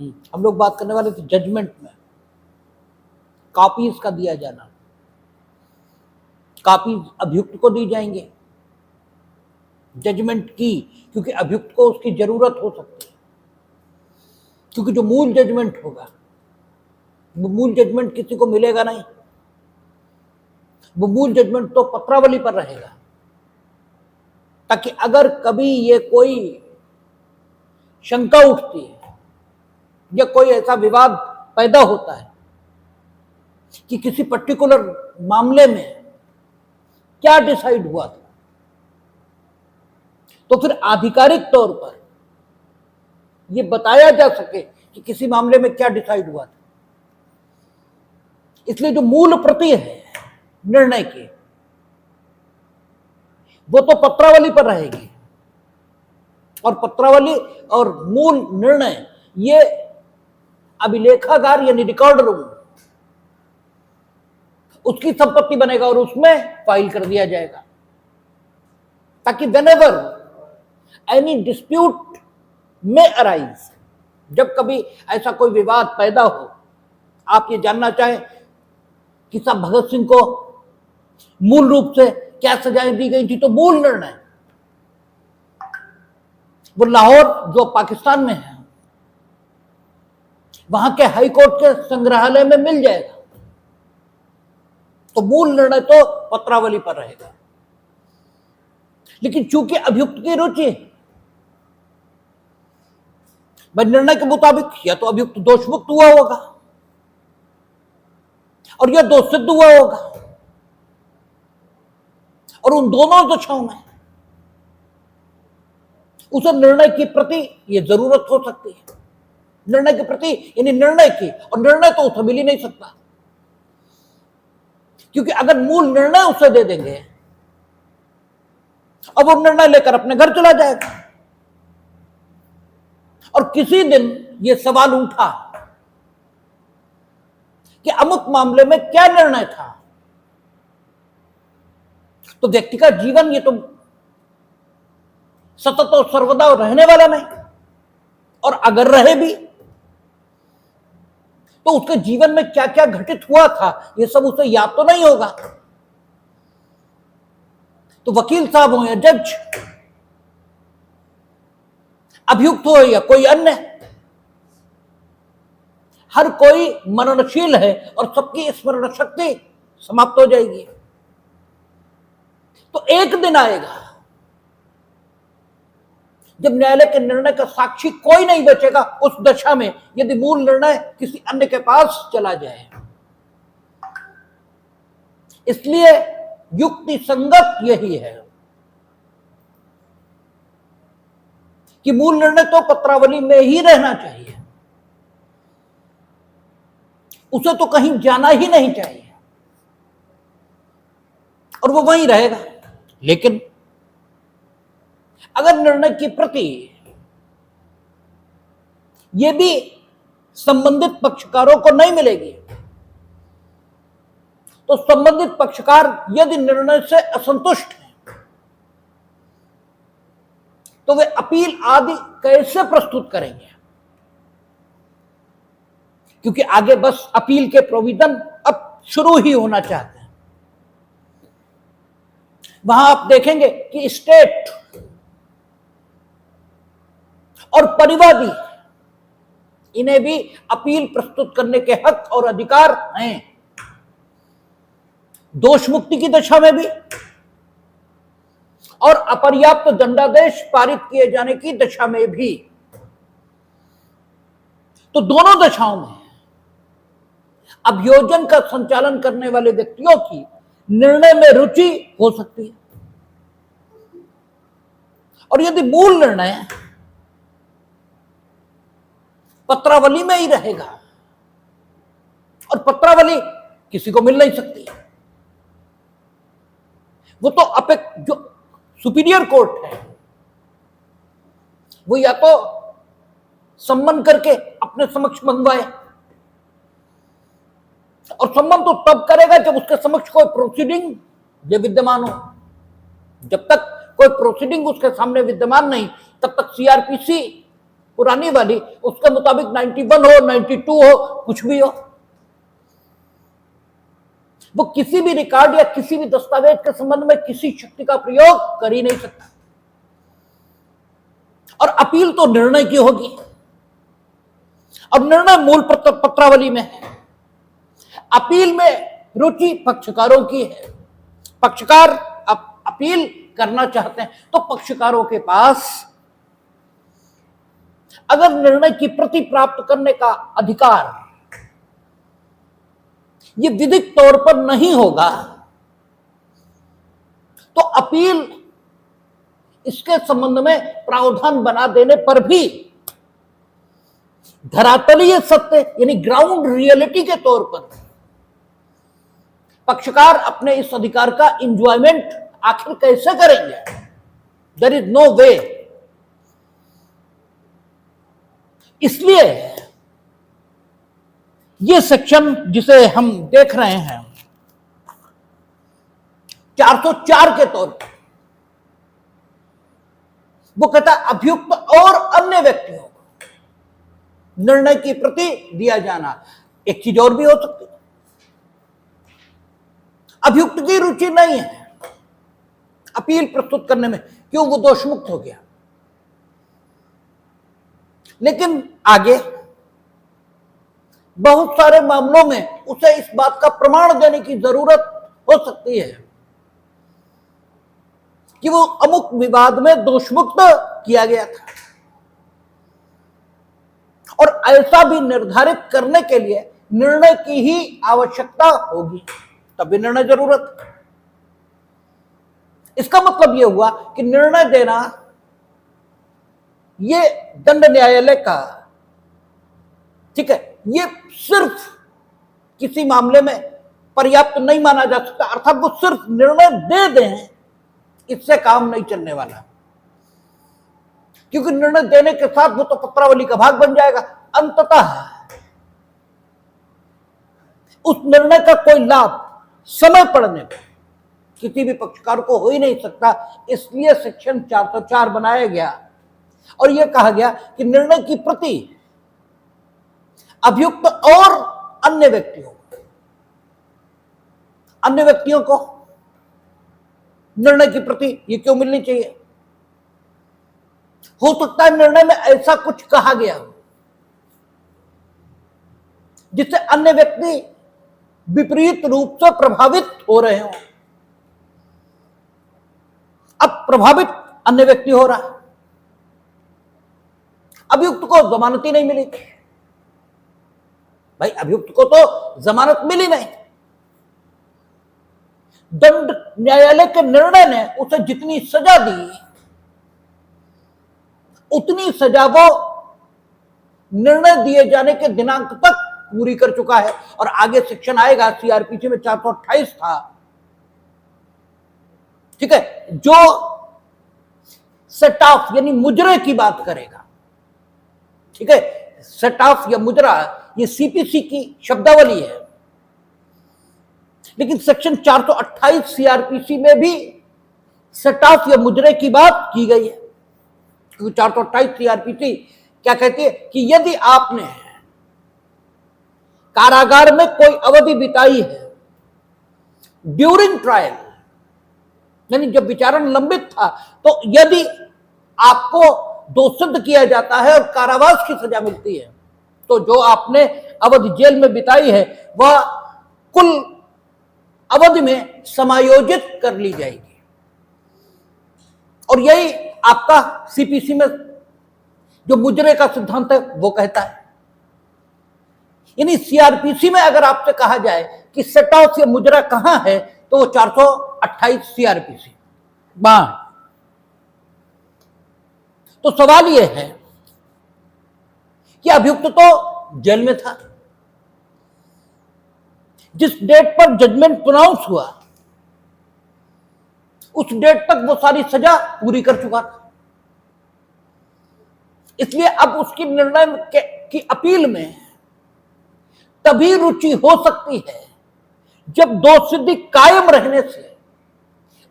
हम लोग बात करने वाले थे जजमेंट में कॉपीज का दिया जाना। कॉपीज अभियुक्त को दी जाएंगे जजमेंट की, क्योंकि अभियुक्त को उसकी जरूरत हो सकती है, क्योंकि जो मूल जजमेंट होगा वो मूल जजमेंट किसी को मिलेगा नहीं, वो मूल जजमेंट तो पत्रावली पर रहेगा, ताकि अगर कभी ये कोई शंका उठती है या कोई ऐसा विवाद पैदा होता है कि किसी पर्टिकुलर मामले में क्या डिसाइड हुआ था, तो फिर आधिकारिक तौर पर यह बताया जा सके कि किसी मामले में क्या डिसाइड हुआ था। इसलिए जो मूल प्रति है निर्णय की, वो तो पत्रावली पर रहेगी, और पत्रावली और मूल निर्णय ये अभिलेखागार यानी रिकॉर्ड रूम उसकी संपत्ति बनेगा और उसमें फाइल कर दिया जाएगा, ताकि whenever any dispute may arise, जब कभी ऐसा कोई विवाद पैदा हो, आप ये जानना चाहें कि साहब भगत सिंह को मूल रूप से क्या सजाएं दी गई थी, तो मूल निर्णय वो लाहौर जो पाकिस्तान में है वहां के हाई कोर्ट के संग्रहालय में मिल जाएगा, तो मूल निर्णय तो पत्रावली पर रहेगा। लेकिन चूंकि अभियुक्त की रुचि भाई निर्णय के मुताबिक या तो अभियुक्त दोषमुक्त हुआ होगा और यह दोष सिद्ध हुआ होगा, और उन दोनों दशाओं में उसे निर्णय की प्रति यह जरूरत हो सकती है, निर्णय के प्रति यानी निर्णय की, और निर्णय तो उसे मिल ही नहीं सकता, क्योंकि अगर मूल निर्णय उसे दे देंगे अब वो निर्णय लेकर अपने घर चला जाएगा। और किसी दिन ये सवाल उठा कि अमुक मामले में क्या निर्णय था, तो व्यक्ति का जीवन ये तो सतत और सर्वदा रहने वाला नहीं, और अगर रहे भी तो उसके जीवन में क्या क्या घटित हुआ था ये सब उसे याद तो नहीं होगा। तो वकील साहब हो या जज, अभियुक्त हो या कोई अन्य, हर कोई मननशील है और सबकी स्मरण शक्ति समाप्त हो जाएगी। तो एक दिन आएगा जब न्यायालय के निर्णय का साक्षी कोई नहीं बचेगा, उस दशा में यदि मूल निर्णय किसी अन्य के पास चला जाए। इसलिए युक्ति संगत यही है कि मूल निर्णय तो पत्रावली में ही रहना चाहिए, उसे तो कहीं जाना ही नहीं चाहिए और वो वहीं रहेगा। लेकिन अगर निर्णय की प्रति ये भी संबंधित पक्षकारों को नहीं मिलेगी, तो संबंधित पक्षकार यदि निर्णय से असंतुष्ट हैं तो वे अपील आदि कैसे प्रस्तुत करेंगे, क्योंकि आगे बस अपील के प्रोविजन अब शुरू ही होना चाहते हैं। वहां आप देखेंगे कि स्टेट और परिवादी इन्हें भी अपील प्रस्तुत करने के हक और अधिकार हैं, दोष मुक्ति की दशा में भी और अपर्याप्त दंडादेश पारित किए जाने की दशा में भी। तो दोनों दशाओं में अभियोजन का संचालन करने वाले व्यक्तियों की निर्णय में रुचि हो सकती है, और यदि मूल निर्णय पत्रावली में ही रहेगा, और पत्रावली किसी को मिल नहीं सकती, वो तो जो सुपीरियर कोर्ट है वो या तो सम्मन करके अपने समक्ष मंगवाए, और सम्मन तो तब करेगा जब उसके समक्ष कोई प्रोसीडिंग विद्यमान हो। जब तक कोई प्रोसीडिंग उसके सामने विद्यमान नहीं तब तक सीआरपीसी पुरानी वाली, उसके मुताबिक 91 हो, 92 हो, कुछ भी हो, वो किसी भी रिकॉर्ड या किसी भी दस्तावेज के संबंध में किसी शक्ति का प्रयोग कर ही नहीं सकता। और अपील तो निर्णय की होगी। अब निर्णय मूल पत्रावली में है, अपील में रुचि पक्षकारों की है। पक्षकार अपील करना चाहते हैं तो पक्षकारों के पास अगर निर्णय की प्रति प्राप्त करने का अधिकार ये विधिक तौर पर नहीं होगा तो अपील इसके संबंध में प्रावधान बना देने पर भी धरातलीय सत्य यानी ग्राउंड रियलिटी के तौर पर पक्षकार अपने इस अधिकार का इंजॉयमेंट आखिर कैसे करेंगे? देयर इज नो वे। इसलिए ये सेक्शन जिसे हम देख रहे हैं 404 के तौर पर, वो कहता है अभियुक्त और अन्य व्यक्तियों को निर्णय की प्रति दिया जाना। एक चीज और भी हो सकती है, अभियुक्त की रुचि नहीं है अपील प्रस्तुत करने में, क्यों? वो दोषमुक्त हो गया। लेकिन आगे बहुत सारे मामलों में उसे इस बात का प्रमाण देने की जरूरत हो सकती है कि वो अमुक विवाद में दोषमुक्त किया गया था, और ऐसा भी निर्धारित करने के लिए निर्णय की ही आवश्यकता होगी, तभी निर्णय जरूरत। इसका मतलब यह हुआ कि निर्णय देना ये दंड न्यायालय का, ठीक है, ये सिर्फ किसी मामले में पर्याप्त नहीं माना जा सकता। अर्थात वो सिर्फ निर्णय दे दें, इससे काम नहीं चलने वाला, क्योंकि निर्णय देने के साथ वो तो पत्रावली का भाग बन जाएगा। अंततः उस निर्णय का कोई लाभ समय पड़ने पर किसी भी पक्षकार को हो ही नहीं सकता। इसलिए सेक्शन 404 बनाया गया और यह कहा गया कि निर्णय की प्रति अभियुक्त और अन्य व्यक्तियों को निर्णय की प्रति ये क्यों मिलनी चाहिए? हो सकता है निर्णय में ऐसा कुछ कहा गया जिससे अन्य व्यक्ति विपरीत रूप से प्रभावित हो रहे हो। अब प्रभावित अन्य व्यक्ति हो रहा, अभियुक्त को जमानत ही नहीं मिली। भाई अभियुक्त को तो जमानत मिली नहीं, दंड न्यायालय के निर्णय ने उसे जितनी सजा दी उतनी सजा वो निर्णय दिए जाने के दिनांक तक पूरी कर चुका है। और आगे सेक्शन आएगा, सीआरपीसी में 428 था, ठीक है, जो सेट ऑफ यानी मुजरे की बात करेगा, ठीक है। सेट ऑफ या मुजरा ये सीपीसी की शब्दावली है, लेकिन सेक्शन 428 सीआरपीसी में भी सेट ऑफ या मुजरे की बात की गई है। क्योंकि 428 सीआरपीसी क्या कहती है कि यदि आपने कारागार में कोई अवधि बिताई है ड्यूरिंग ट्रायल, यानी जब विचारण लंबित था, तो यदि आपको दोषसिद्ध किया जाता है और कारावास की सजा मिलती है, तो जो आपने अवधि जेल में बिताई है वह कुल अवधि में समायोजित कर ली जाएगी। और यही आपका सीपीसी में जो मुजरे का सिद्धांत है वो कहता है। यानी सीआरपीसी में अगर आपसे कहा जाए कि सेट ऑफ या मुजरा कहां है, तो वो 428 सीआरपीसी वहां। तो सवाल यह है कि अभियुक्त तो जेल में था, जिस डेट पर जजमेंट प्रोनाउंस हुआ उस डेट तक वो सारी सजा पूरी कर चुका था। इसलिए अब उसकी निर्णय की अपील में तभी रुचि हो सकती है जब दोषसिद्धि कायम रहने से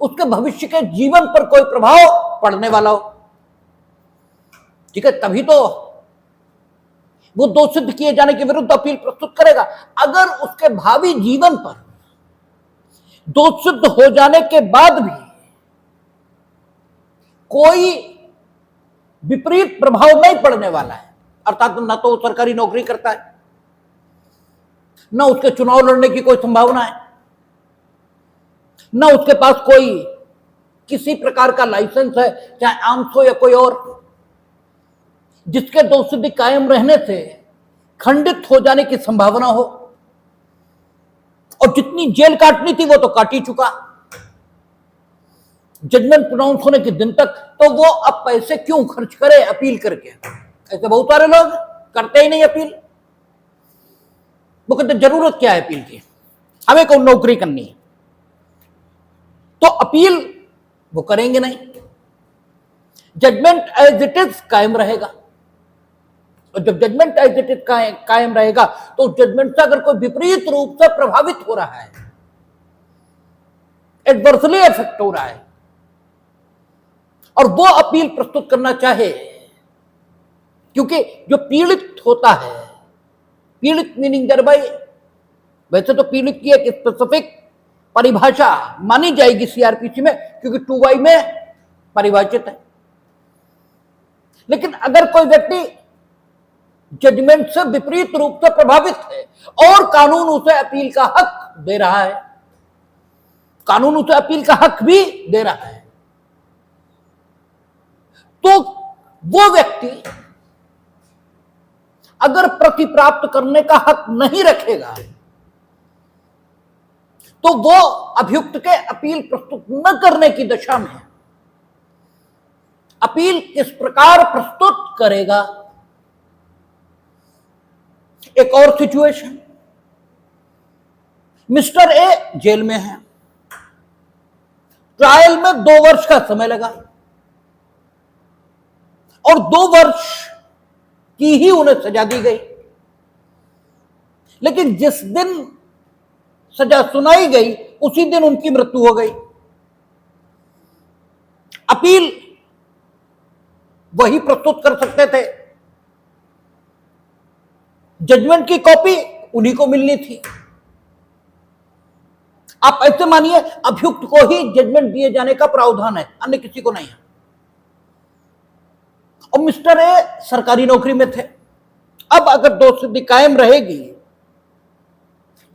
उसके भविष्य के जीवन पर कोई प्रभाव पड़ने वाला हो, ठीक है, तभी तो वो दोष सिद्ध किए जाने के विरुद्ध अपील प्रस्तुत करेगा। अगर उसके भावी जीवन पर दोष सिद्ध हो जाने के बाद भी कोई विपरीत प्रभाव नहीं पड़ने वाला है, अर्थात न तो सरकारी नौकरी करता है, न उसके चुनाव लड़ने की कोई संभावना है, न उसके पास कोई किसी प्रकार का लाइसेंस है, चाहे आर्म्स हो या कोई और, जिसके दोष सिद्धि कायम रहने से खंडित हो जाने की संभावना हो, और जितनी जेल काटनी थी वो तो काट ही चुका जजमेंट प्रोनाउंस होने के दिन तक, तो वो अब पैसे क्यों खर्च करे अपील करके? ऐसे बहुत सारे लोग करते ही नहीं अपील। वो कहते जरूरत क्या है अपील की, हमें कौन नौकरी करनी है, तो अपील वो करेंगे नहीं। जजमेंट एज इट इज कायम रहेगा, और जब जजमेंट एज इट इज कायम रहेगा तो जजमेंट से अगर कोई विपरीत रूप से प्रभावित हो रहा है, एडवर्सली इफेक्ट हो रहा है, और वो अपील प्रस्तुत करना चाहे, क्योंकि जो पीड़ित होता है, पीड़ित मीनिंग दरबाई, वैसे तो पीड़ित की एक स्पेसिफिक परिभाषा मानी जाएगी सीआरपीसी में, क्योंकि 2Y में परिभाषित है। लेकिन अगर कोई व्यक्ति जजमेंट से विपरीत रूप से प्रभावित है और कानून उसे अपील का हक दे रहा है, कानून उसे अपील का हक भी दे रहा है, तो वो व्यक्ति अगर प्रति प्राप्त करने का हक नहीं रखेगा तो वो अभियुक्त के अपील प्रस्तुत न करने की दशा में है। अपील किस प्रकार प्रस्तुत करेगा? एक और सिचुएशन, मिस्टर ए जेल में है, ट्रायल में 2 वर्ष का समय लगा, और 2 वर्ष की ही उन्हें सजा दी गई, लेकिन जिस दिन सजा सुनाई गई उसी दिन उनकी मृत्यु हो गई। अपील वही प्रस्तुत कर सकते थे, जजमेंट की कॉपी उन्हीं को मिलनी थी। आप ऐसे मानिए अभियुक्त को ही जजमेंट दिए जाने का प्रावधान है, अन्य किसी को नहीं है। और मिस्टर ए सरकारी नौकरी में थे, अब अगर दोष सिद्धि कायम रहेगी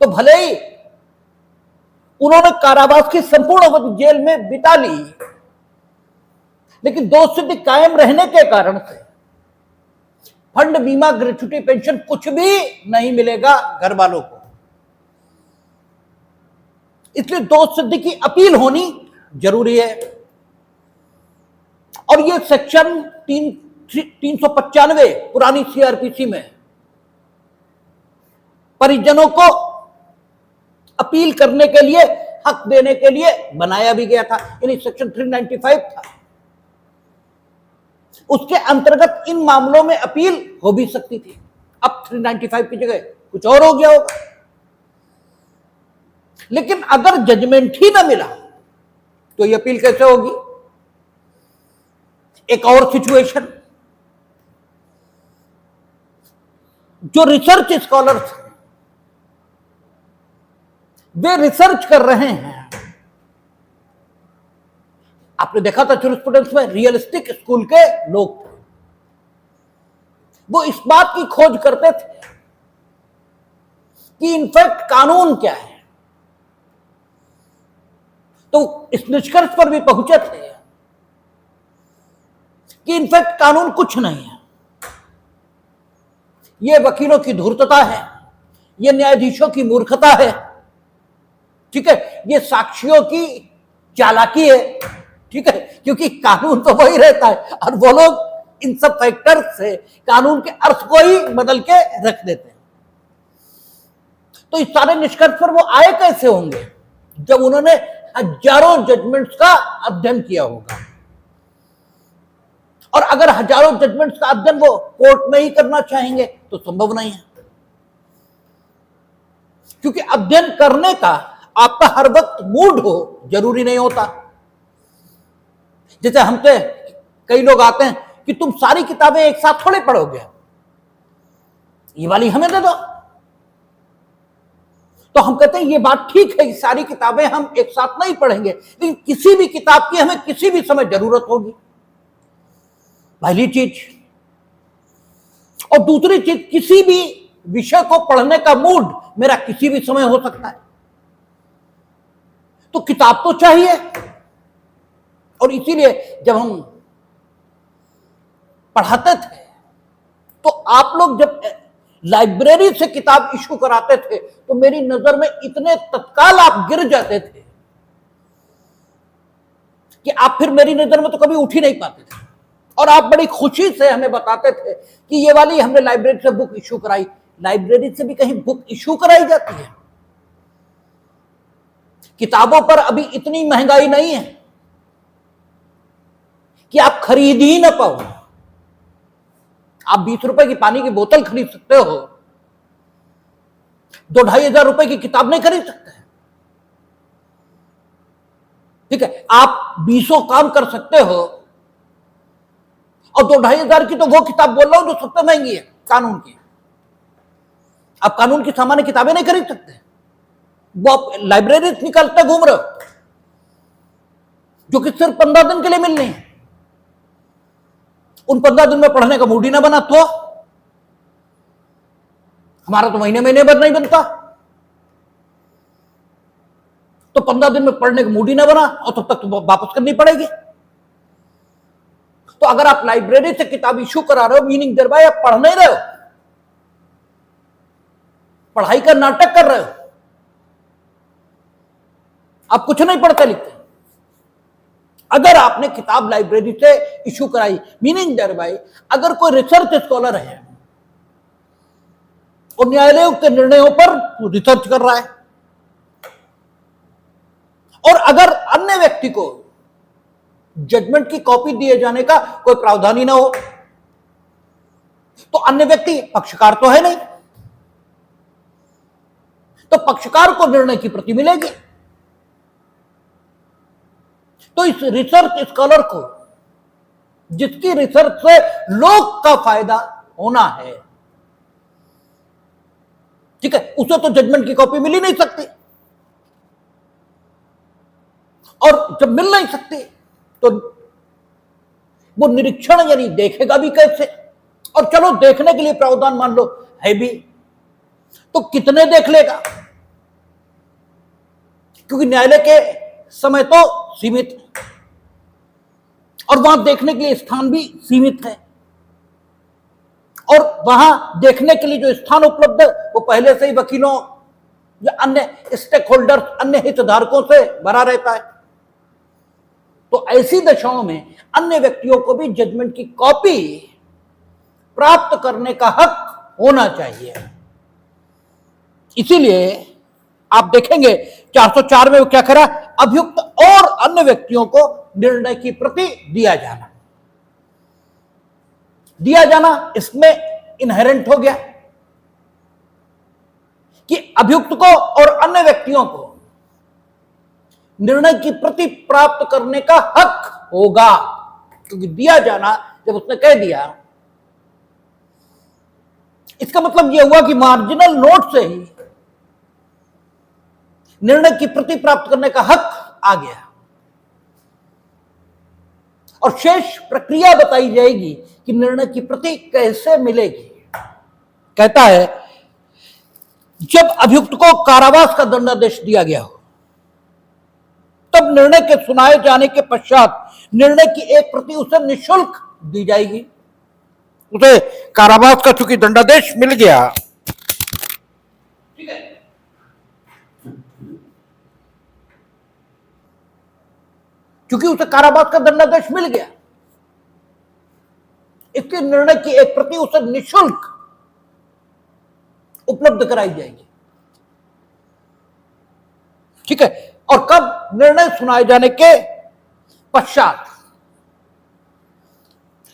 तो भले ही उन्होंने कारावास की संपूर्ण अवधि जेल में बिता ली, लेकिन दोष सिद्धि कायम रहने के कारण से फंड, बीमा, ग्रेच्युटी, पेंशन कुछ भी नहीं मिलेगा घर वालों को। इसलिए दोष सिद्धि की अपील होनी जरूरी है। और यह सेक्शन 395 पुरानी सीआरपीसी में परिजनों को अपील करने के लिए, हक देने के लिए बनाया भी गया था, यानी सेक्शन 395 था। उसके अंतर्गत इन मामलों में अपील हो भी सकती थी। अब 395 की जगह कुछ और हो गया होगा। लेकिन अगर जजमेंट ही ना मिला तो ये अपील कैसे होगी? एक और सिचुएशन, जो रिसर्च स्कॉलर्स हैं वे रिसर्च कर रहे हैं। आपने देखा था जूरिस्प्रूडेंस में रियलिस्टिक स्कूल के लोग थे, वो इस बात की खोज करते थे कि इनफैक्ट कानून क्या है, तो इस निष्कर्ष पर भी पहुंचे थे कि इनफैक्ट कानून कुछ नहीं है, ये वकीलों की धूर्तता है, ये न्यायाधीशों की मूर्खता है, ठीक है, ये साक्षियों की चालाकी है, ठीक है, क्योंकि कानून तो वही रहता है और वो लोग इन सब फैक्टर से कानून के अर्थ को ही बदल के रख देते हैं। तो इस सारे निष्कर्ष पर वो आए कैसे होंगे? जब उन्होंने हजारों जजमेंट्स का अध्ययन किया होगा। और अगर हजारों जजमेंट्स का अध्ययन वो कोर्ट में ही करना चाहेंगे तो संभव नहीं है, क्योंकि अध्ययन करने का आपका हर वक्त मूड हो जरूरी नहीं होता। जैसे हमसे कई लोग आते हैं कि तुम सारी किताबें एक साथ थोड़े पढ़ोगे, ये वाली हमें दे दो। तो हम कहते हैं ये बात ठीक है, सारी किताबें हम एक साथ नहीं पढ़ेंगे, लेकिन किसी भी किताब की हमें किसी भी समय जरूरत होगी, पहली चीज। और दूसरी चीज, किसी भी विषय को पढ़ने का मूड मेरा किसी भी समय हो सकता है, तो किताब तो चाहिए। और इसीलिए जब हम पढ़ाते थे तो आप लोग जब लाइब्रेरी से किताब इशू कराते थे तो मेरी नजर में इतने तत्काल आप गिर जाते थे कि आप फिर मेरी नजर में तो कभी उठ ही नहीं पाते थे। और आप बड़ी खुशी से हमें बताते थे कि ये वाली हमने लाइब्रेरी से बुक इशू कराई। लाइब्रेरी से भी कहीं बुक इशू कराई जाती है? किताबों पर अभी इतनी महंगाई नहीं है कि आप खरीद ही ना पाओ। आप 20 रुपए की पानी की बोतल खरीद सकते हो, 2-2,500 रुपए की किताब नहीं खरीद सकते। ठीक है, आप 20 काम कर सकते हो, और 2-2,500 की तो वो किताब बोल रहा हूं जो सबसे महंगी है, कानून की। आप कानून की सामान्य किताबें नहीं खरीद सकते, वो आप लाइब्रेरी निकालते घूम रहे हो, जो कि सिर्फ 15 दिन के लिए मिलनी है। उन 15 दिन में पढ़ने का मूड ही ना बना तो हमारा तो महीने महीने भर नहीं बनता। तो 15 दिन में पढ़ने का मूड ही ना बना और तब तक तो वापस करनी पड़ेगी। तो अगर आप लाइब्रेरी से किताब इशू करा रहे हो, मीनिंग देर बाय आप पढ़ नहीं रहे हो, पढ़ाई का नाटक कर रहे हो, आप कुछ नहीं पढ़ते लिखते। अगर आपने किताब लाइब्रेरी से इशू कराई, मीनिंग देयर बाय अगर कोई रिसर्च स्कॉलर है और न्यायालयों के निर्णयों पर रिसर्च कर रहा है, और अगर अन्य व्यक्ति को जजमेंट की कॉपी दिए जाने का कोई प्रावधान ही ना हो, तो अन्य व्यक्ति पक्षकार तो है नहीं, तो पक्षकार को निर्णय की प्रति मिलेगी। तो इस रिसर्च स्कॉलर को, जिसकी रिसर्च से लोक का फायदा होना है, ठीक है, उसे तो जजमेंट की कॉपी मिल ही नहीं सकती। और जब मिल नहीं सकती तो वो निरीक्षण यानी देखेगा भी कैसे? और चलो देखने के लिए प्रावधान मान लो है भी, तो कितने देख लेगा? क्योंकि न्यायालय के समय तो सीमित है और वहां देखने के लिए स्थान भी सीमित है, और वहां देखने के लिए जो स्थान उपलब्ध है वो पहले से ही वकीलों या अन्य स्टेक होल्डर्स, अन्य हितधारकों से भरा रहता है। तो ऐसी दशाओं में अन्य व्यक्तियों को भी जजमेंट की कॉपी प्राप्त करने का हक होना चाहिए। इसीलिए आप देखेंगे 404 में वो क्या करा, अभियुक्त और अन्य व्यक्तियों को निर्णय की प्रति दिया जाना इसमें इनहेरेंट हो गया कि अभियुक्त को और अन्य व्यक्तियों को निर्णय की प्रति प्राप्त करने का हक होगा। क्योंकि दिया जाना, जब उसने कह दिया, इसका मतलब यह हुआ कि मार्जिनल नोट से ही निर्णय की प्रति प्राप्त करने का हक आ गया, और शेष प्रक्रिया बताई जाएगी कि निर्णय की प्रति कैसे मिलेगी। कहता है, जब अभियुक्त को कारावास का दंडादेश दिया गया हो, तब निर्णय के सुनाए जाने के पश्चात निर्णय की एक प्रति उसे निःशुल्क दी जाएगी। उसे कारावास का चूंकि दंडादेश मिल गया, ठीक है, क्योंकि उसे कारावास का दंडादेश मिल गया, इसके निर्णय की एक प्रति उसे निःशुल्क उपलब्ध कराई जाएगी। ठीक है, और कब? निर्णय सुनाए जाने के पश्चात।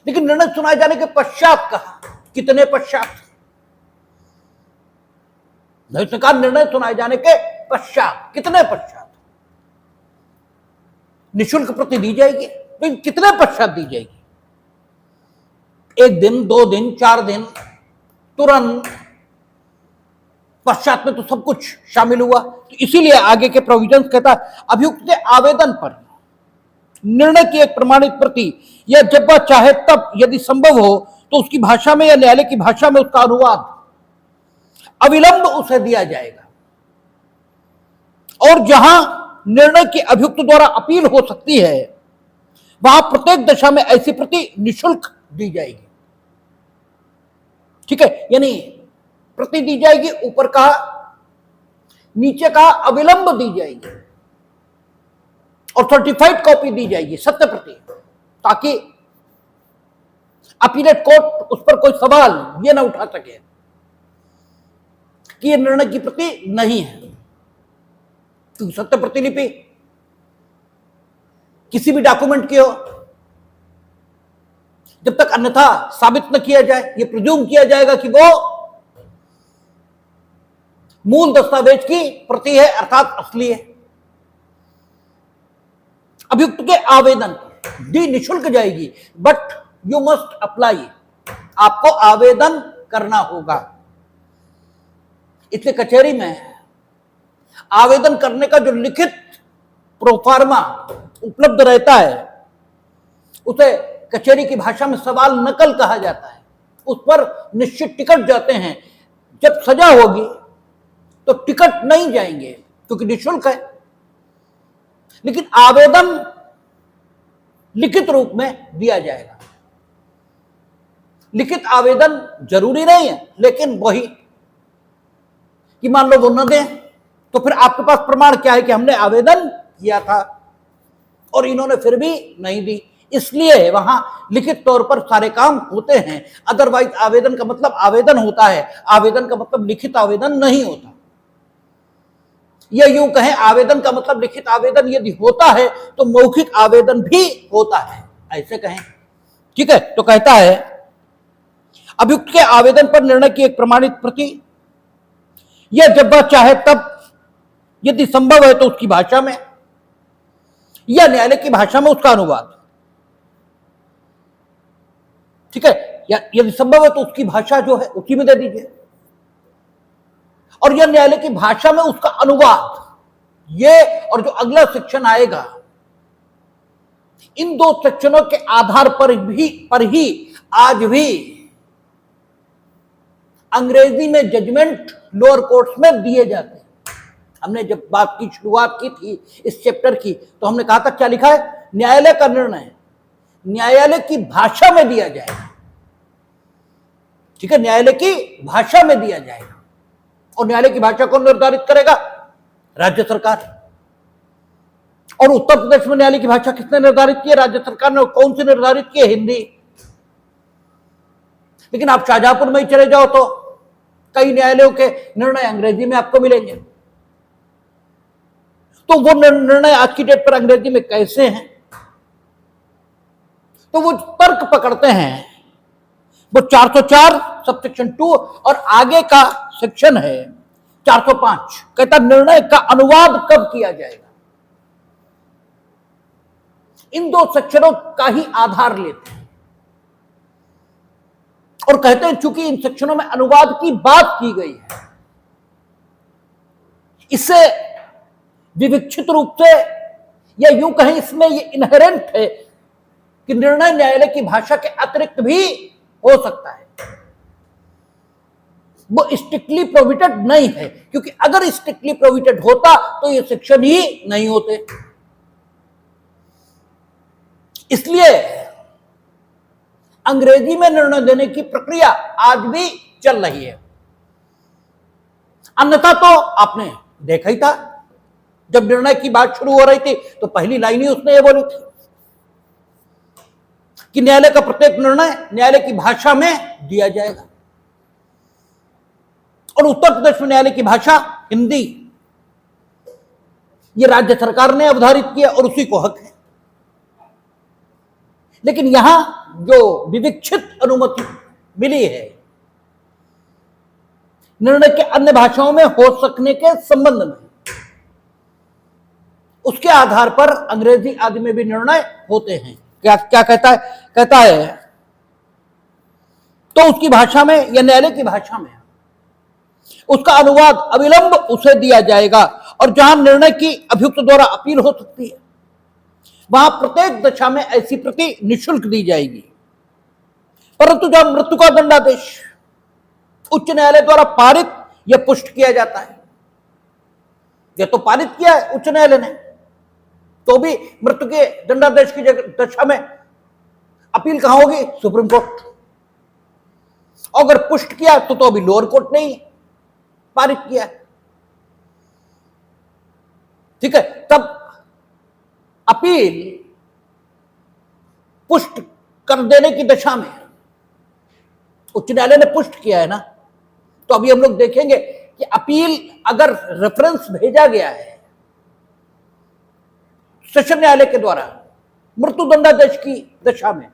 लेकिन निर्णय सुनाए जाने के पश्चात कहा, कितने पश्चात? निर्णय सुनाए जाने के पश्चात, कितने पश्चात निःशुल्क प्रति दी जाएगी? तो कितने पश्चात दी जाएगी? 1 दिन, 2 दिन, 4 दिन, तुरंत, पश्चात में तो सब कुछ शामिल हुआ। तो इसीलिए आगे के प्रोविजंस कहता है अभियुक्त के आवेदन पर निर्णय की एक प्रमाणित प्रति या जब वह चाहे तब यदि संभव हो तो उसकी भाषा में या न्यायालय की भाषा में उसका अनुवाद अविलंब उसे दिया जाएगा। और जहां निर्णय की अभियुक्त द्वारा अपील हो सकती है वहां प्रत्येक दशा में ऐसी प्रति निःशुल्क दी जाएगी। ठीक है, यानी प्रति दी जाएगी, ऊपर कहा, नीचे कहा अविलंब दी जाएगी और सर्टिफाइड कॉपी दी जाएगी, सत्य प्रति, ताकि अपीलेट कोर्ट उस पर कोई सवाल ये ना उठा सके कि ये निर्णय की प्रति नहीं है, क्योंकि सत्य प्रतिलिपि किसी भी डॉक्यूमेंट की हो, जब तक अन्यथा साबित न किया जाए, ये प्रिज्यूम किया जाएगा कि वो मूल दस्तावेज की प्रति है, अर्थात असली है। अभियुक्त के आवेदन दी निःशुल्क जाएगी, बट यू मस्ट अप्लाई, आपको आवेदन करना होगा। इसलिए कचहरी में आवेदन करने का जो लिखित प्रोफार्मा उपलब्ध रहता है उसे कचहरी की भाषा में सवाल नकल कहा जाता है। उस पर निश्चित टिकट जाते हैं, जब सजा होगी तो टिकट नहीं जाएंगे क्योंकि निःशुल्क है। लेकिन आवेदन लिखित रूप में दिया जाएगा। लिखित आवेदन जरूरी नहीं है, लेकिन वही कि मान लो वो न दें तो फिर आपके पास प्रमाण क्या है कि हमने आवेदन किया था और इन्होंने फिर भी नहीं दी। इसलिए वहां लिखित तौर पर सारे काम होते हैं। अदरवाइज आवेदन का मतलब आवेदन होता है, आवेदन का मतलब लिखित आवेदन नहीं होता। या यूं कहें, आवेदन का मतलब लिखित आवेदन यदि होता है तो मौखिक आवेदन भी होता है, ऐसे कहें। ठीक है, तो कहता है अभियुक्त के आवेदन पर निर्णय की एक प्रमाणित प्रति या जब वह चाहे तब यदि संभव है तो उसकी भाषा में या न्यायालय की भाषा में उसका अनुवाद। ठीक है, या यदि संभव है तो उसकी भाषा जो है उसी में दे दीजिए, और यह न्यायालय की भाषा में उसका अनुवाद। ये और जो अगला सेक्शन आएगा, इन दो सेक्शनों के आधार पर ही आज भी अंग्रेजी में जजमेंट लोअर कोर्ट्स में दिए जाते हैं। हमने जब बात की, शुरुआत की थी इस चैप्टर की, तो हमने कहा था क्या लिखा है, न्यायालय का निर्णय न्यायालय की भाषा में दिया जाएगा। ठीक है, न्यायालय की भाषा में दिया जाएगा। और न्यायालय की भाषा कौन निर्धारित करेगा? राज्य सरकार। और उत्तर प्रदेश में न्यायालय की भाषा किसने निर्धारित की है? राज्य सरकार ने। कौन सी निर्धारित की है? हिंदी। लेकिन आप शाहजहांपुर में ही चले जाओ तो कई न्यायालयों के निर्णय अंग्रेजी में आपको मिलेंगे। तो वो निर्णय आज की डेट पर अंग्रेजी में कैसे हैं? तो वो तर्क पकड़ते हैं, वो 404 सबसेक्शन 2 और आगे का सेक्शन है 405, कहता निर्णय का अनुवाद कब किया जाएगा। इन दो सेक्शनों का ही आधार लेते हैं और कहते हैं चूंकि इन सेक्शनों में अनुवाद की बात की गई है, इससे विवक्षित रूप से, या यूं कहें इसमें ये इनहेरेंट है कि निर्णय न्यायालय की भाषा के अतिरिक्त भी हो सकता है। वो स्ट्रिक्टली प्रोहिबिटेड नहीं है, क्योंकि अगर स्ट्रिक्टली प्रोहिबिटेड होता तो ये सेक्शन ही नहीं होते। इसलिए अंग्रेजी में निर्णय देने की प्रक्रिया आज भी चल रही है। अन्यथा तो आपने देखा ही था, जब निर्णय की बात शुरू हो रही थी तो पहली लाइन ही उसने ये बोली थी कि न्यायालय का प्रत्येक निर्णय न्यायालय की भाषा में दिया जाएगा। और उत्तर प्रदेश में न्यायालय की भाषा हिंदी, ये राज्य सरकार ने अवधारित किया और उसी को हक है। लेकिन यहां जो विवक्षित अनुमति मिली है निर्णय के अन्य भाषाओं में हो सकने के संबंध में, उसके आधार पर अंग्रेजी आदि में भी निर्णय होते हैं। क्या क्या कहता है? कहता है तो उसकी भाषा में या न्यायालय की भाषा में उसका अनुवाद अविलंब उसे दिया जाएगा, और जहां निर्णय की अभियुक्त द्वारा अपील हो सकती है वहां प्रत्येक दशा में ऐसी प्रति निःशुल्क दी जाएगी। परंतु जहां मृत्यु का दंडादेश उच्च न्यायालय द्वारा पारित या पुष्ट किया जाता है, यह तो पारित किया है उच्च न्यायालय ने, तो भी मृत्यु के दंडादेश की दशा में अपील कहां होगी? Supreme court. अगर पुष्ट किया तो अभी लोअर कोर्ट ने ही पारित किया है, ठीक है। तब अपील पुष्ट कर देने की दशा में उच्च न्यायालय ने पुष्ट किया है ना, तो अभी हम लोग देखेंगे कि अपील अगर रेफरेंस भेजा गया है सेशन न्यायालय के द्वारा मृत्यु दंडादेश की दशा में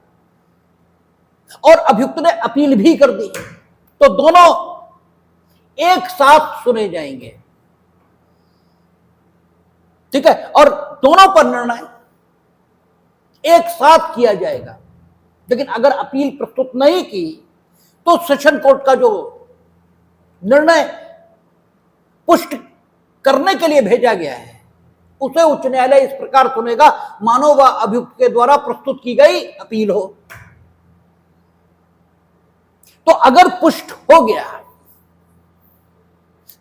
और अभियुक्त ने अपील भी कर दी, तो दोनों एक साथ सुने जाएंगे, ठीक है, और दोनों पर निर्णय एक साथ किया जाएगा। लेकिन अगर अपील प्रस्तुत नहीं की तो सेशन कोर्ट का जो निर्णय पुष्ट करने के लिए भेजा गया है उसे उच्च न्यायालय इस प्रकार सुनेगा मानो वह अभियुक्त के द्वारा प्रस्तुत की गई अपील हो। तो अगर पुष्ट हो गया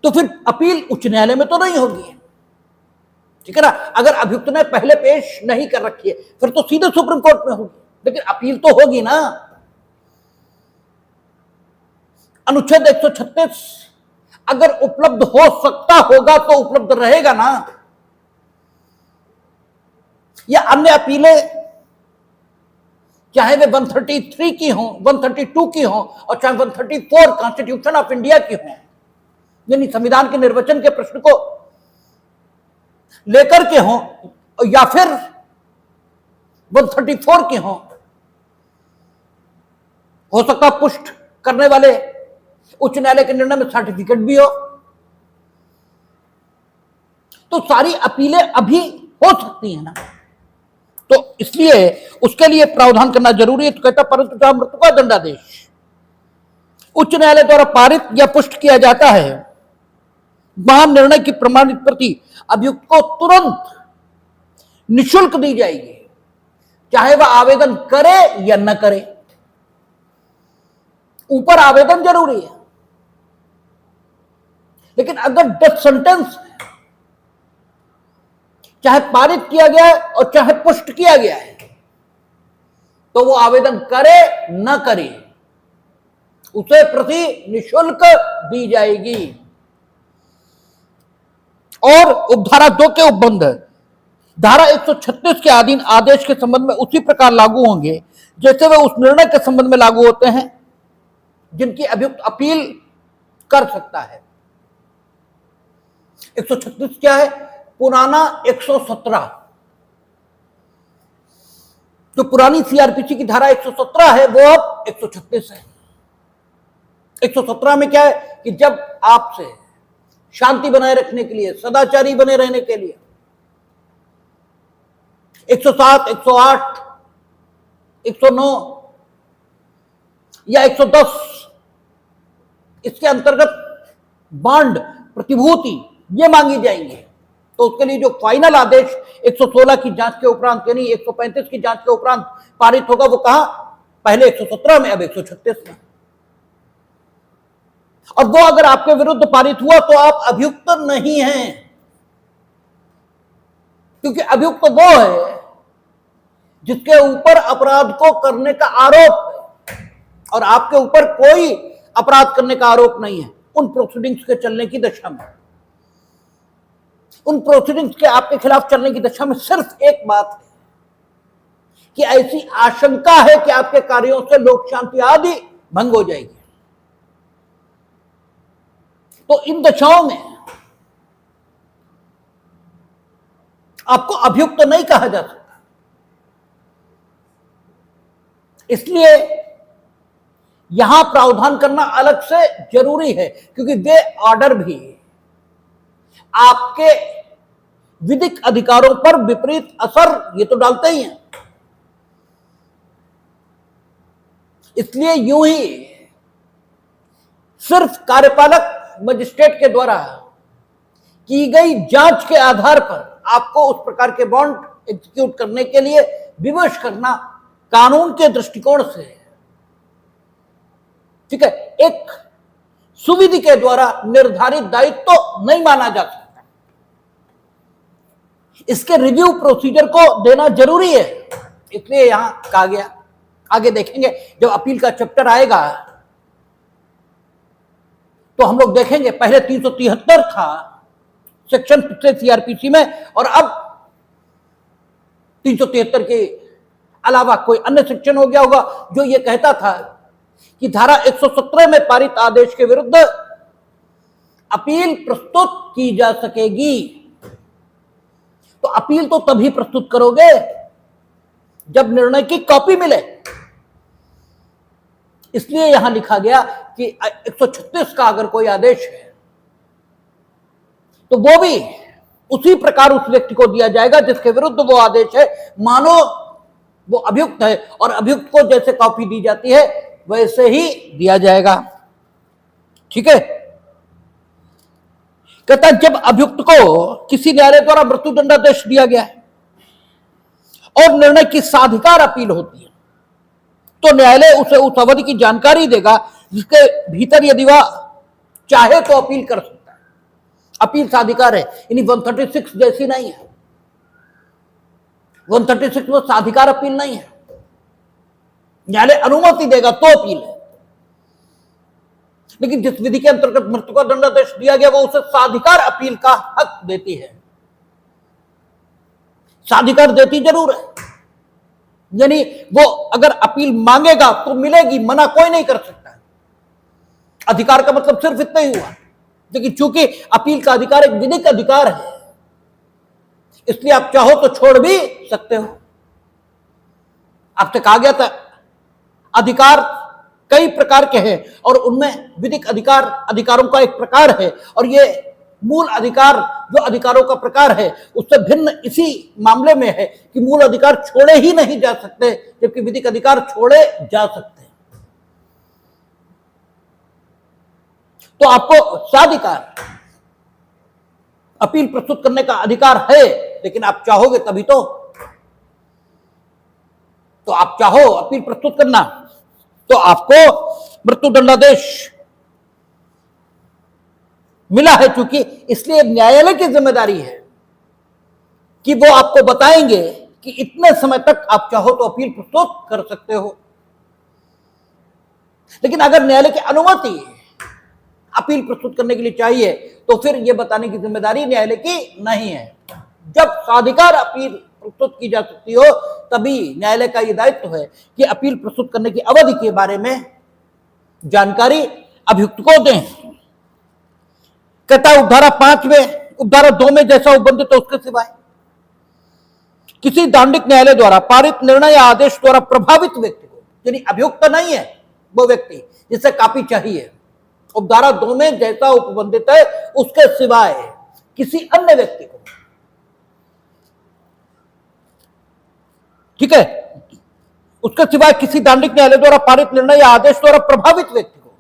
तो फिर अपील उच्च न्यायालय में तो नहीं होगी, ठीक है ना। अगर अभियुक्त ने पहले पेश नहीं कर रखी है फिर तो सीधे सुप्रीम कोर्ट में होगी, लेकिन अपील तो होगी ना। अनुच्छेद 136 अगर उपलब्ध हो सकता होगा तो उपलब्ध रहेगा ना, या अन्य अपीलें चाहे वे 133 की हों, 132 की हों और चाहे 134 कॉन्स्टिट्यूशन ऑफ इंडिया की हों, यानी संविधान के निर्वचन के प्रश्न को लेकर के हों, या फिर 134 की हों, हो सकता पुष्ट करने वाले उच्च न्यायालय के निर्णय में सर्टिफिकेट भी हो, तो सारी अपीलें अभी हो सकती हैं ना। तो इसलिए उसके लिए प्रावधान करना जरूरी है। तो कहता परंतु जहां मृत्यु का दंडादेश उच्च न्यायालय द्वारा पारित या पुष्ट किया जाता है वहां निर्णय की प्रमाणित प्रति अभियुक्त को तुरंत निःशुल्क दी जाएगी, चाहे वह आवेदन करे या न करे। ऊपर आवेदन जरूरी है, लेकिन अगर डेथ सेंटेंस चाहे पारित किया गया है और चाहे पुष्ट किया गया है तो वो आवेदन करे न करे उसे प्रति निःशुल्क दी जाएगी। और उपधारा 2 के उपबंध धारा 136 के अधीन आदेश के संबंध में उसी प्रकार लागू होंगे जैसे वे उस निर्णय के संबंध में लागू होते हैं जिनकी अभियुक्त अपील कर सकता है। 136 क्या है? पुराना 117, जो पुरानी सीआरपीसी की धारा 117 है वो अब 136 है। 117 में क्या है कि जब आपसे शांति बनाए रखने के लिए, सदाचारी बने रहने के लिए 107, 108, 109 या 110 इसके अंतर्गत बांड प्रतिभूति ये मांगी जाएंगे, तो उसके लिए जो फाइनल आदेश 116 की जांच के उपरांत यानी 135 की जांच के उपरांत पारित होगा वो कहां? पहले 117 में, अब 136 में। और वो अगर आपके विरुद्ध पारित हुआ तो आप अभियुक्त नहीं हैं, क्योंकि अभियुक्त वो है जिसके ऊपर अपराध को करने का आरोप है और आपके ऊपर कोई अपराध करने का आरोप नहीं है। उन प्रोसीडिंग्स के चलने की दशा में, उन प्रोसीडिंग्स के आपके खिलाफ चलने की दशा में सिर्फ एक बात है कि ऐसी आशंका है कि आपके कार्यों से लोक शांति आदि भंग हो जाएगी। तो इन दशाओं में आपको अभियुक्त नहीं कहा जा सकता। इसलिए यहां प्रावधान करना अलग से जरूरी है, क्योंकि वे ऑर्डर भी आपके विधिक अधिकारों पर विपरीत असर ये तो डालते ही हैं। इसलिए यूं ही सिर्फ कार्यपालक मजिस्ट्रेट के द्वारा की गई जांच के आधार पर आपको उस प्रकार के बॉन्ड एग्जीक्यूट करने के लिए विवश करना कानून के दृष्टिकोण से, ठीक है, एक सुविधि के द्वारा निर्धारित दायित्व तो नहीं माना जा सकता। इसके रिव्यू प्रोसीजर को देना जरूरी है, इसलिए यहां कहा गया। आगे देखेंगे जब अपील का चैप्टर आएगा तो हम लोग देखेंगे पहले 373 था सेक्शन पिछले सीआरपीसी में, और अब 373 के अलावा कोई अन्य सेक्शन हो गया होगा जो यह कहता था कि धारा 117 में पारित आदेश के विरुद्ध अपील प्रस्तुत की जा सकेगी। तो अपील तो तभी प्रस्तुत करोगे जब निर्णय की कॉपी मिले। इसलिए यहां लिखा गया कि 136 का अगर कोई आदेश है तो वो भी उसी प्रकार उस व्यक्ति को दिया जाएगा जिसके विरुद्ध वो आदेश है, मानो वो अभियुक्त है, और अभियुक्त को जैसे कॉपी दी जाती है वैसे ही दिया जाएगा। ठीक है, कहता है जब अभियुक्त को किसी न्यायालय द्वारा मृत्युदंडादेश दिया गया है और निर्णय की साधिकार अपील होती है तो न्यायालय उसे उस अवधि की जानकारी देगा जिसके भीतर यदि वह चाहे तो अपील कर सकता है। अपील साधिकार है, यानी 136 जैसी नहीं है। 136 में साधिकार अपील नहीं है, न्यायालय अनुमति देगा तो अपील है। लेकिन जिस विधि के अंतर्गत मृत्यु का दंडादेश दिया गया वो उसे साधिकार अपील का हक देती है। साधिकार देती जरूर है, यानी वो अगर अपील मांगेगा तो मिलेगी, मना कोई नहीं कर सकता। अधिकार का मतलब सिर्फ इतना ही हुआ, लेकिन चूंकि अपील का अधिकार एक विधिक अधिकार है इसलिए आप चाहो तो छोड़ भी सकते हो। आपसे कहा गया था अधिकार कई प्रकार के हैं और उनमें विधिक अधिकार अधिकारों का एक प्रकार है, और ये मूल अधिकार जो अधिकारों का प्रकार है उससे भिन्न इसी मामले में है कि मूल अधिकार छोड़े ही नहीं जा सकते जबकि विधिक अधिकार छोड़े जा सकते हैं। तो आपको साधिकार अपील प्रस्तुत करने का अधिकार है, लेकिन आप चाहोगे तभी तो आप चाहो अपील प्रस्तुत करना तो आपको मृत्युदंडादेश मिला है, क्योंकि इसलिए न्यायालय की जिम्मेदारी है कि वो आपको बताएंगे कि इतने समय तक आप चाहो तो अपील प्रस्तुत कर सकते हो। लेकिन अगर न्यायालय की अनुमति अपील प्रस्तुत करने के लिए चाहिए तो फिर यह बताने की जिम्मेदारी न्यायालय की नहीं है। जब साधिकार अपील प्रस्तुत की जा सकती हो तभी न्यायालय का यह दायित्व है कि अपील प्रस्तुत करने की अवधि के बारे में जानकारी अभियुक्त को दें। कहता है उपधारा 5 में उपधारा 2 में जैसा उपबंधित है उसके सिवाय किसी दांडिक न्यायालय द्वारा पारित निर्णय या आदेश द्वारा प्रभावित व्यक्ति को, यानी अभियुक्त नहीं है वो व्यक्ति जिसे कॉपी चाहिए, उपधारा 2 में जैसा उपबंधित है उसके सिवाय किसी अन्य व्यक्ति को, ठीक है, उसके सिवाय किसी दांडिक न्यायालय द्वारा पारित निर्णय या आदेश द्वारा प्रभावित व्यक्ति को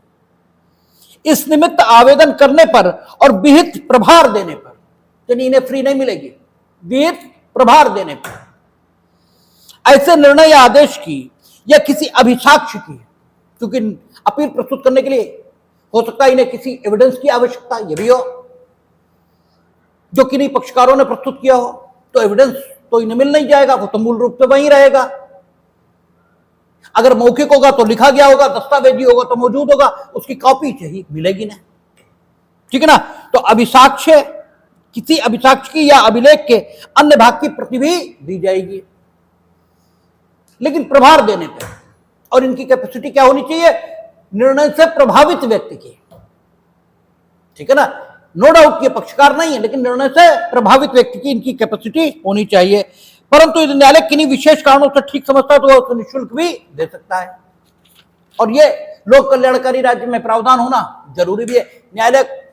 इस निमित्त आवेदन करने पर और विहित प्रभार देने पर, यानी इन्हें फ्री नहीं मिलेगी, विहित प्रभार देने पर ऐसे निर्णय या आदेश की या किसी अभिसाक्ष्य की, क्योंकि अपील प्रस्तुत करने के लिए हो सकता है इन्हें किसी एविडेंस की आवश्यकता ये भी हो जो किन्हीं पक्षकारों ने प्रस्तुत किया हो, तो एविडेंस तो इन्हें मिल नहीं जाएगा, वो तो मूल रूप से वहीं रहेगा। अगर मौखिक होगा तो लिखा गया होगा, दस्तावेजी होगा तो मौजूद होगा, उसकी कॉपी चाहिए मिलेगी ना, ठीक है ना। तो अभिसाक्ष्य किसी अभिसाक्ष्य की या अभिलेख के अन्य भाग की प्रति भी दी जाएगी, लेकिन प्रभार देने पर, और इनकी कैपेसिटी क्या होनी चाहिए, निर्णय से प्रभावित व्यक्ति की, ठीक है ना। नो डाउट ये पक्षकार नहीं है, लेकिन निर्णय से प्रभावित व्यक्ति की इनकी कैपेसिटी होनी चाहिए। परंतु यदि न्यायालय किन्हीं विशेष कारणों से ठीक समझता है तो वह उसे निःशुल्क भी दे सकता है, और ये लोक कल्याणकारी राज्य में प्रावधान होना जरूरी भी है। न्यायालय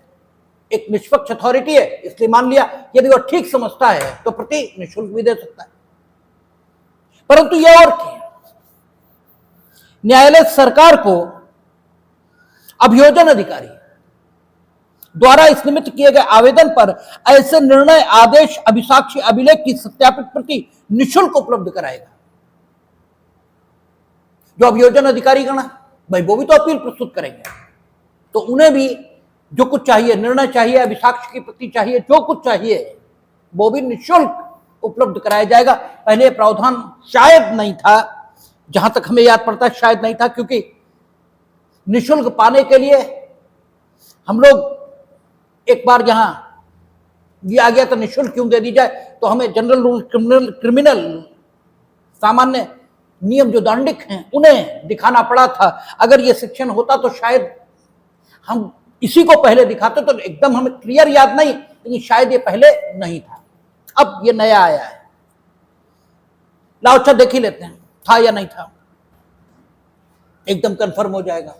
एक निष्पक्ष अथॉरिटी है, इसलिए मान लिया यदि वह ठीक समझता है तो प्रति निःशुल्क भी दे सकता है। परंतु यह और न्यायालय सरकार को अभियोजन अधिकारी द्वारा इस निमित्त किए गए आवेदन पर ऐसे निर्णय आदेश अभिसाक्षी अभिलेख की सत्यापित प्रति निःशुल्क उपलब्ध कराएगा। जो अभियोजन अधिकारी गण भाई वो भी तो अपील प्रस्तुत करेंगे, तो उन्हें भी जो कुछ चाहिए, निर्णय चाहिए, अभिसाक्ष्य की प्रति चाहिए, जो कुछ चाहिए वो भी निःशुल्क उपलब्ध कराया जाएगा। पहले प्रावधान शायद नहीं था, जहां तक हमें याद पड़ता है शायद नहीं था, क्योंकि निःशुल्क पाने के लिए हम लोग एक बार यहां ये आ गया तो निःशुल्क क्यों दे दी जाए, तो हमें जनरल रूल क्रिमिनल सामान्य नियम जो दंडिक हैं उन्हें दिखाना पड़ा था। अगर ये सेक्शन होता तो शायद हम इसी को पहले दिखाते, तो एकदम हमें क्लियर याद नहीं, लेकिन शायद ये पहले नहीं था, अब ये नया आया है। लाओ अच्छा देख ही लेते हैं था या नहीं था, एकदम कंफर्म हो जाएगा।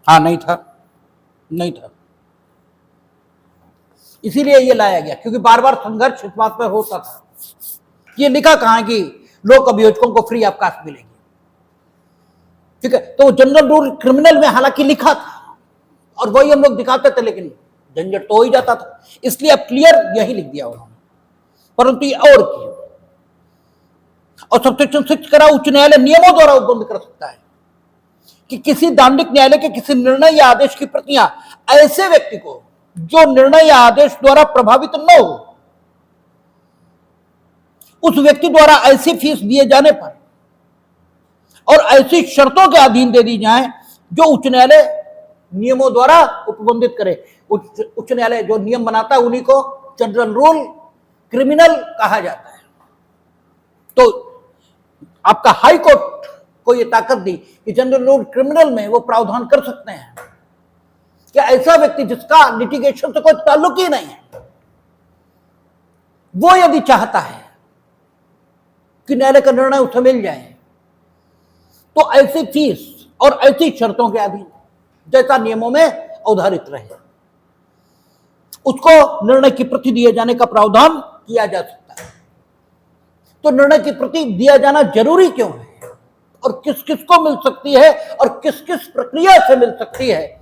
हाँ नहीं था, नहीं था, इसीलिए ये लाया गया, क्योंकि बार बार संघर्ष इस बात पर होता था। ये लिखा कहां है कि लोक अभियोजकों को फ्री अवकाश मिलेगी, ठीक है, तो जनरल रूल क्रिमिनल में हालांकि लिखा था और वही हम लोग दिखाते थे, लेकिन झंझट तो हो ही जाता था, इसलिए अब क्लियर यही लिख दिया उन्होंने। परंतु ये और किया, और सबसेक्शन 6 करा उच्च न्यायालय नियमों द्वारा उपबंध कर सकता है कि किसी दांडिक न्यायालय के किसी निर्णय या आदेश की प्रतियां ऐसे व्यक्ति को जो निर्णय या आदेश द्वारा प्रभावित न हो, उस व्यक्ति द्वारा ऐसी फीस दिए जाने पर और ऐसी शर्तों के अधीन दे दी जाए जो उच्च न्यायालय नियमों द्वारा उपबंधित करे। उच्च न्यायालय जो नियम बनाता है उन्हीं को जनरल रूल क्रिमिनल कहा जाता है। तो आपका हाई कोर्ट को यह ताकत दी कि जनरल रूल क्रिमिनल में वो प्रावधान कर सकते हैं कि ऐसा व्यक्ति जिसका लिटिगेशन से कोई ताल्लुक ही नहीं है, वो यदि चाहता है कि न्यायालय का निर्णय उसे मिल जाए, तो ऐसी फीस और ऐसी शर्तों के अधीन जैसा नियमों में अवधारित रहे, उसको निर्णय की प्रति दिए जाने का प्रावधान किया जा सकता है। तो निर्णय की प्रति दिया जाना जरूरी क्यों है और किस किस को मिल सकती है और किस किस प्रक्रिया से मिल सकती है,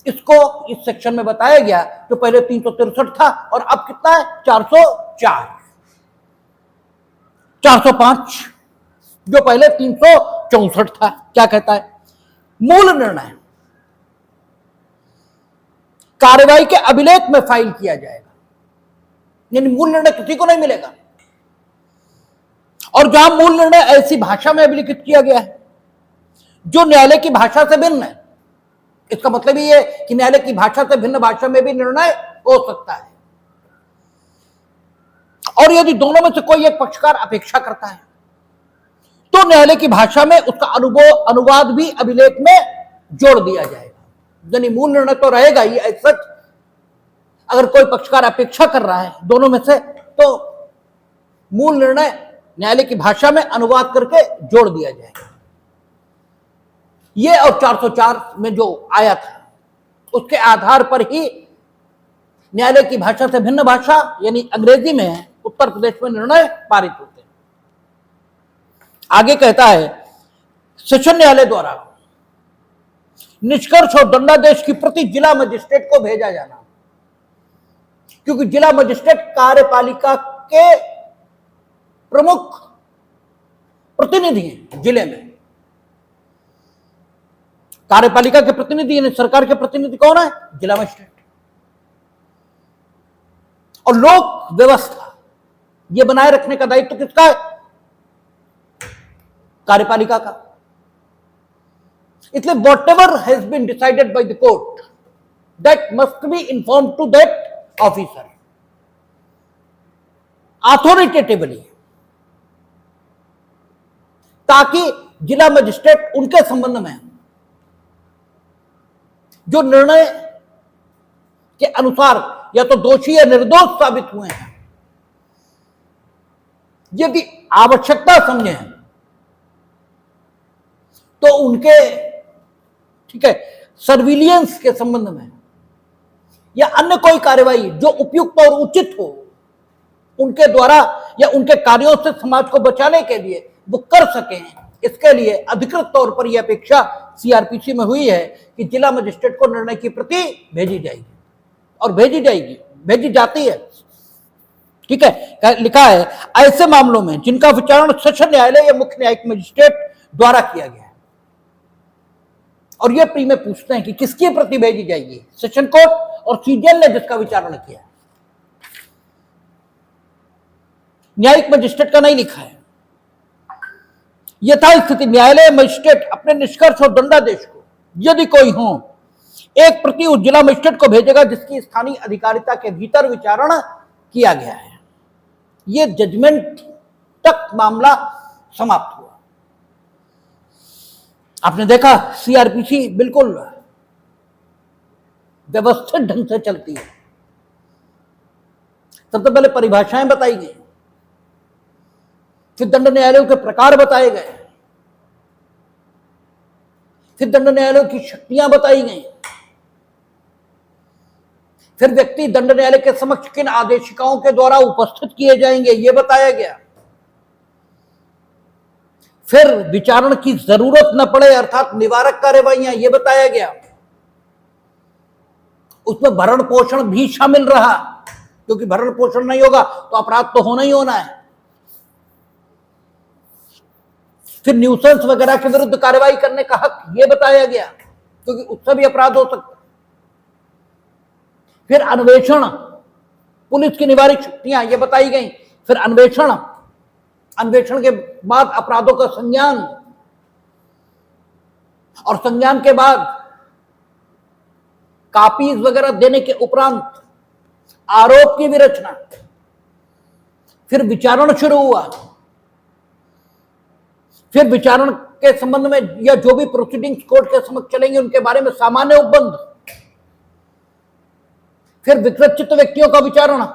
इसको इस सेक्शन में बताया गया। जो पहले 363 था और अब कितना है 404, 405, जो पहले 364 था। क्या कहता है? मूल निर्णय कार्रवाई के अभिलेख में फाइल किया जाएगा, यानी मूल निर्णय किसी को नहीं मिलेगा। और जहां मूल निर्णय ऐसी भाषा में अभिलिखित किया गया है जो न्यायालय की भाषा से भिन्न है, इसका मतलब ये है कि न्यायालय की भाषा से भिन्न भाषा में भी निर्णय हो सकता है। और यदि दोनों में से कोई एक पक्षकार अपेक्षा करता है तो न्यायालय की भाषा में उसका अनुवाद भी अभिलेख में जोड़ दिया जाएगा। यानी मूल निर्णय तो रहेगा ही, ऐसा अगर कोई पक्षकार अपेक्षा कर रहा है दोनों में से, तो मूल निर्णय न्यायालय की भाषा में अनुवाद करके जोड़ दिया जाएगा। ये और 404 में जो आया था उसके आधार पर ही न्यायालय की भाषा से भिन्न भाषा यानी अंग्रेजी में उत्तर प्रदेश में निर्णय पारित होते हैं। आगे कहता है सेशन न्यायालय द्वारा निष्कर्ष और दंडादेश की प्रति जिला मजिस्ट्रेट को भेजा जाना, क्योंकि जिला मजिस्ट्रेट कार्यपालिका के प्रमुख प्रतिनिधि हैं। जिले में कार्यपालिका के प्रतिनिधि यानी सरकार के प्रतिनिधि कौन है? जिला मजिस्ट्रेट। और लोक व्यवस्था ये बनाए रखने का दायित्व किसका है? कार्यपालिका का। इसलिए whatever has been decided by the court that must be inform to that officer authoritatively, ताकि जिला मजिस्ट्रेट उनके संबंध में जो निर्णय के अनुसार या तो दोषी या निर्दोष साबित हुए हैं, यदि आवश्यकता समझे तो उनके, ठीक है, सर्विलियंस के संबंध में या अन्य कोई कार्यवाही जो उपयुक्त और उचित हो उनके द्वारा या उनके कार्यों से समाज को बचाने के लिए वो कर सकें, इसके लिए अधिकृत तौर पर यह अपेक्षा सीआरपीसी में हुई है कि जिला मजिस्ट्रेट को निर्णय की प्रति भेजी जाएगी और भेजी जाती है। ठीक है, लिखा है ऐसे मामलों में जिनका विचारण सेशन न्यायालय या मुख्य न्यायिक मजिस्ट्रेट द्वारा किया गया है, और ये प्री में पूछते हैं कि किसकी प्रति भेजी जाएगी, सेशन कोर्ट और सीजीएल ने जिसका विचारण किया है, न्यायिक मजिस्ट्रेट का नहीं लिखा है। यथास्थिति न्यायालय मजिस्ट्रेट अपने निष्कर्ष और दंडादेश को यदि कोई हो एक प्रति उस जिला मजिस्ट्रेट को भेजेगा जिसकी स्थानीय अधिकारिता के भीतर विचारण किया गया है। यह जजमेंट तक मामला समाप्त हुआ। आपने देखा सीआरपीसी बिल्कुल व्यवस्थित ढंग से चलती है। सबसे पहले परिभाषाएं बताई गई, फिर दंड न्यायालयों के प्रकार बताए गए, फिर दंड न्यायालयों की शक्तियां बताई गई, फिर व्यक्ति दंड न्यायालय के समक्ष किन आदेशिकाओं के द्वारा उपस्थित किए जाएंगे यह बताया गया, फिर विचारण की जरूरत न पड़े अर्थात निवारक कार्यवाहियां यह बताया गया, उसमें भरण पोषण भी शामिल रहा क्योंकि भरण पोषण नहीं होगा तो अपराध तो होना ही होना है। फिर न्यूसेंस वगैरह के विरुद्ध कार्रवाई करने का हक यह बताया गया क्योंकि उससे भी अपराध हो सकता है। फिर अन्वेषण, पुलिस की निवारक शक्तियां ये बताई गई, फिर अन्वेषण के बाद अपराधों का संज्ञान, और संज्ञान के बाद कापीज वगैरह देने के उपरांत आरोप की विरचना, फिर विचारण शुरू हुआ, फिर विचारण के संबंध में या जो भी प्रोसीडिंग्स कोर्ट के समक्ष चलेंगे उनके बारे में सामान्य उपबंध, फिर विकृत व्यक्तियों का विचारण,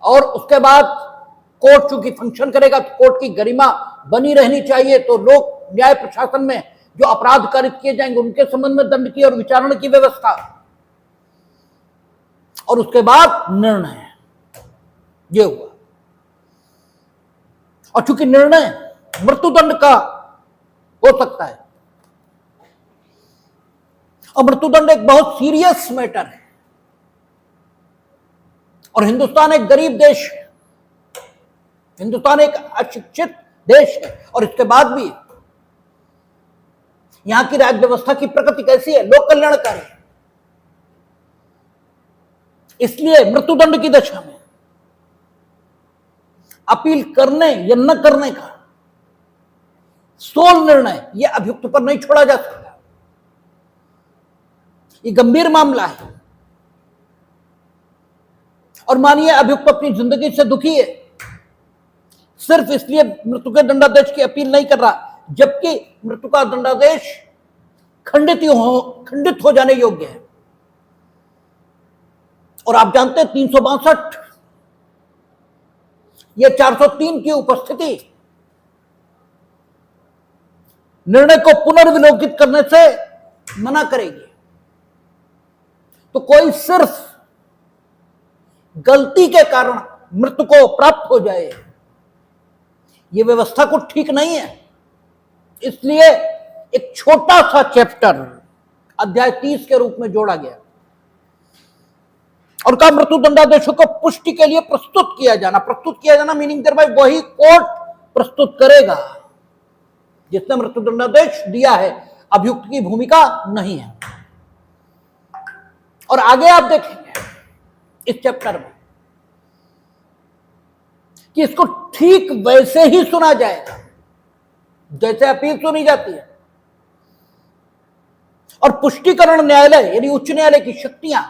और उसके बाद कोर्ट चूंकि फंक्शन करेगा तो कोर्ट की गरिमा बनी रहनी चाहिए, तो लोक न्याय प्रशासन में जो अपराध कारित किए जाएंगे उनके संबंध में दंड की और विचारण की व्यवस्था, और उसके बाद निर्णय ये हुआ। और चूंकि निर्णय मृत्युदंड का हो सकता है और मृत्युदंड एक बहुत सीरियस मैटर है, और हिंदुस्तान एक गरीब देश है, हिंदुस्तान एक अशिक्षित देश है, और इसके बाद भी यहां की राज्य व्यवस्था की प्रकृति कैसी है, लोक कल्याणकारी। इसलिए मृत्युदंड की दशा में अपील करने या न करने का सोल निर्णय यह अभियुक्त पर नहीं छोड़ा जा सकता। ये गंभीर मामला है, और मानिए अभियुक्त अपनी जिंदगी से दुखी है, सिर्फ इसलिए मृत्यु के दंडादेश की अपील नहीं कर रहा, जबकि मृत्यु का दंडादेश खंडित हो जाने योग्य है। और आप जानते हैं 362 या 403 की उपस्थिति निर्णय को पुनर्विलोकित करने से मना करेगी। तो कोई सिर्फ गलती के कारण मृत्यु को प्राप्त हो जाए, यह व्यवस्था को ठीक नहीं है। इसलिए एक छोटा सा चैप्टर अध्याय 30 के रूप में जोड़ा गया और कहा मृत्यु दंडादेशों को पुष्टि के लिए प्रस्तुत किया जाना मीनिंग देयर बाय वही कोर्ट प्रस्तुत करेगा जिसने मृत्यु दंडादेश दिया है, अभियुक्त की भूमिका नहीं है। और आगे आप देखेंगे इस चैप्टर में कि इसको ठीक वैसे ही सुना जाएगा जैसे अपील सुनी जाती है, और पुष्टिकरण न्यायालय यानी उच्च न्यायालय की शक्तियां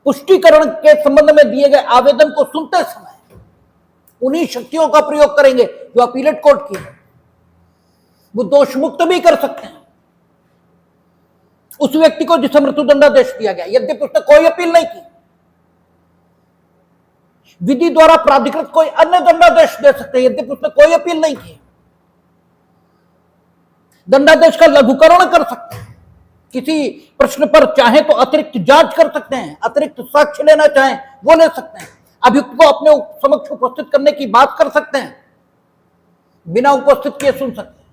पुष्टिकरण के संबंध में दिए गए आवेदन को सुनते समय उन्हीं शक्तियों का प्रयोग करेंगे जो अपीलेट कोर्ट की है। वो दोष मुक्त भी कर सकते हैं उस व्यक्ति को जिसे मृत्युदंडादेश दिया गया, यद्यपि उसने कोई अपील नहीं की। विधि द्वारा प्राधिकृत कोई अन्य दंडादेश दे सकते हैं, यद्यपि उसने कोई अपील नहीं की। दंडादेश का लघुकरण कर सकते हैं, किसी प्रश्न पर चाहे तो अतिरिक्त जांच कर सकते हैं, अतिरिक्त साक्ष्य लेना चाहें वो ले सकते हैं, अभियुक्त को अपने समक्ष उपस्थित करने की बात कर सकते हैं, बिना उपस्थित किए सुन सकते हैं,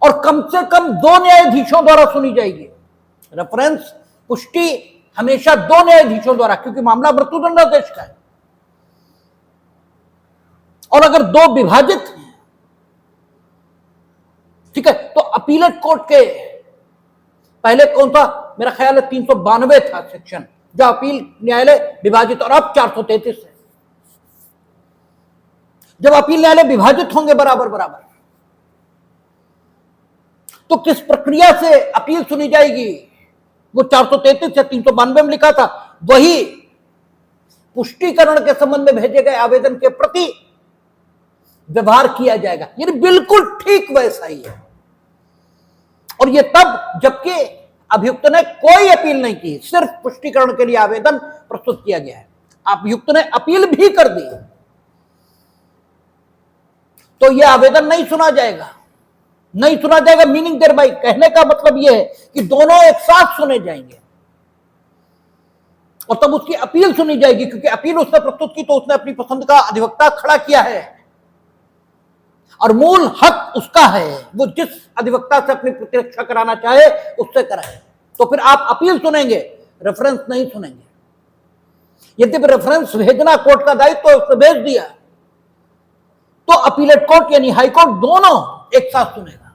और कम से कम 2 न्यायाधीशों द्वारा सुनी जाएगी। रेफरेंस पुष्टि हमेशा 2 न्यायाधीशों द्वारा, क्योंकि मामला मृत्युदंडादेश का है। और अगर 2 विभाजित हैं, ठीक है, तो अपीलेट कोर्ट के पहले कौन था, मेरा ख्याल है 392 था सेक्शन, जो अपील न्यायालय विभाजित, और अब 433 है। जब अपील न्यायालय विभाजित होंगे बराबर बराबर, तो किस प्रक्रिया से अपील सुनी जाएगी, वो 433 या 392 में लिखा था, वही पुष्टिकरण के संबंध में भेजे गए आवेदन के प्रति व्यवहार किया जाएगा। ये बिल्कुल ठीक वैसा ही है। और ये तब जबकि अभियुक्त ने कोई अपील नहीं की, सिर्फ पुष्टिकरण के लिए आवेदन प्रस्तुत किया गया है। अभियुक्त ने अपील भी कर दी तो यह आवेदन नहीं सुना जाएगा, नहीं सुना जाएगा। मीनिंग देयर बाय, कहने का मतलब यह है कि दोनों एक साथ सुने जाएंगे और तब उसकी अपील सुनी जाएगी, क्योंकि अपील उसने प्रस्तुत की तो उसने अपनी पसंद का अधिवक्ता खड़ा किया है और मूल हक उसका है, वो जिस अधिवक्ता से अपनी प्रतिरक्षा कराना चाहे उससे कराए। तो फिर आप अपील सुनेंगे, रेफरेंस नहीं सुनेंगे। यद्यपि रेफरेंस भेजना कोर्ट का दायित्व तो उसने भेज दिया, तो अपीलेट कोर्ट यानी हाई कोर्ट दोनों एक साथ सुनेगा।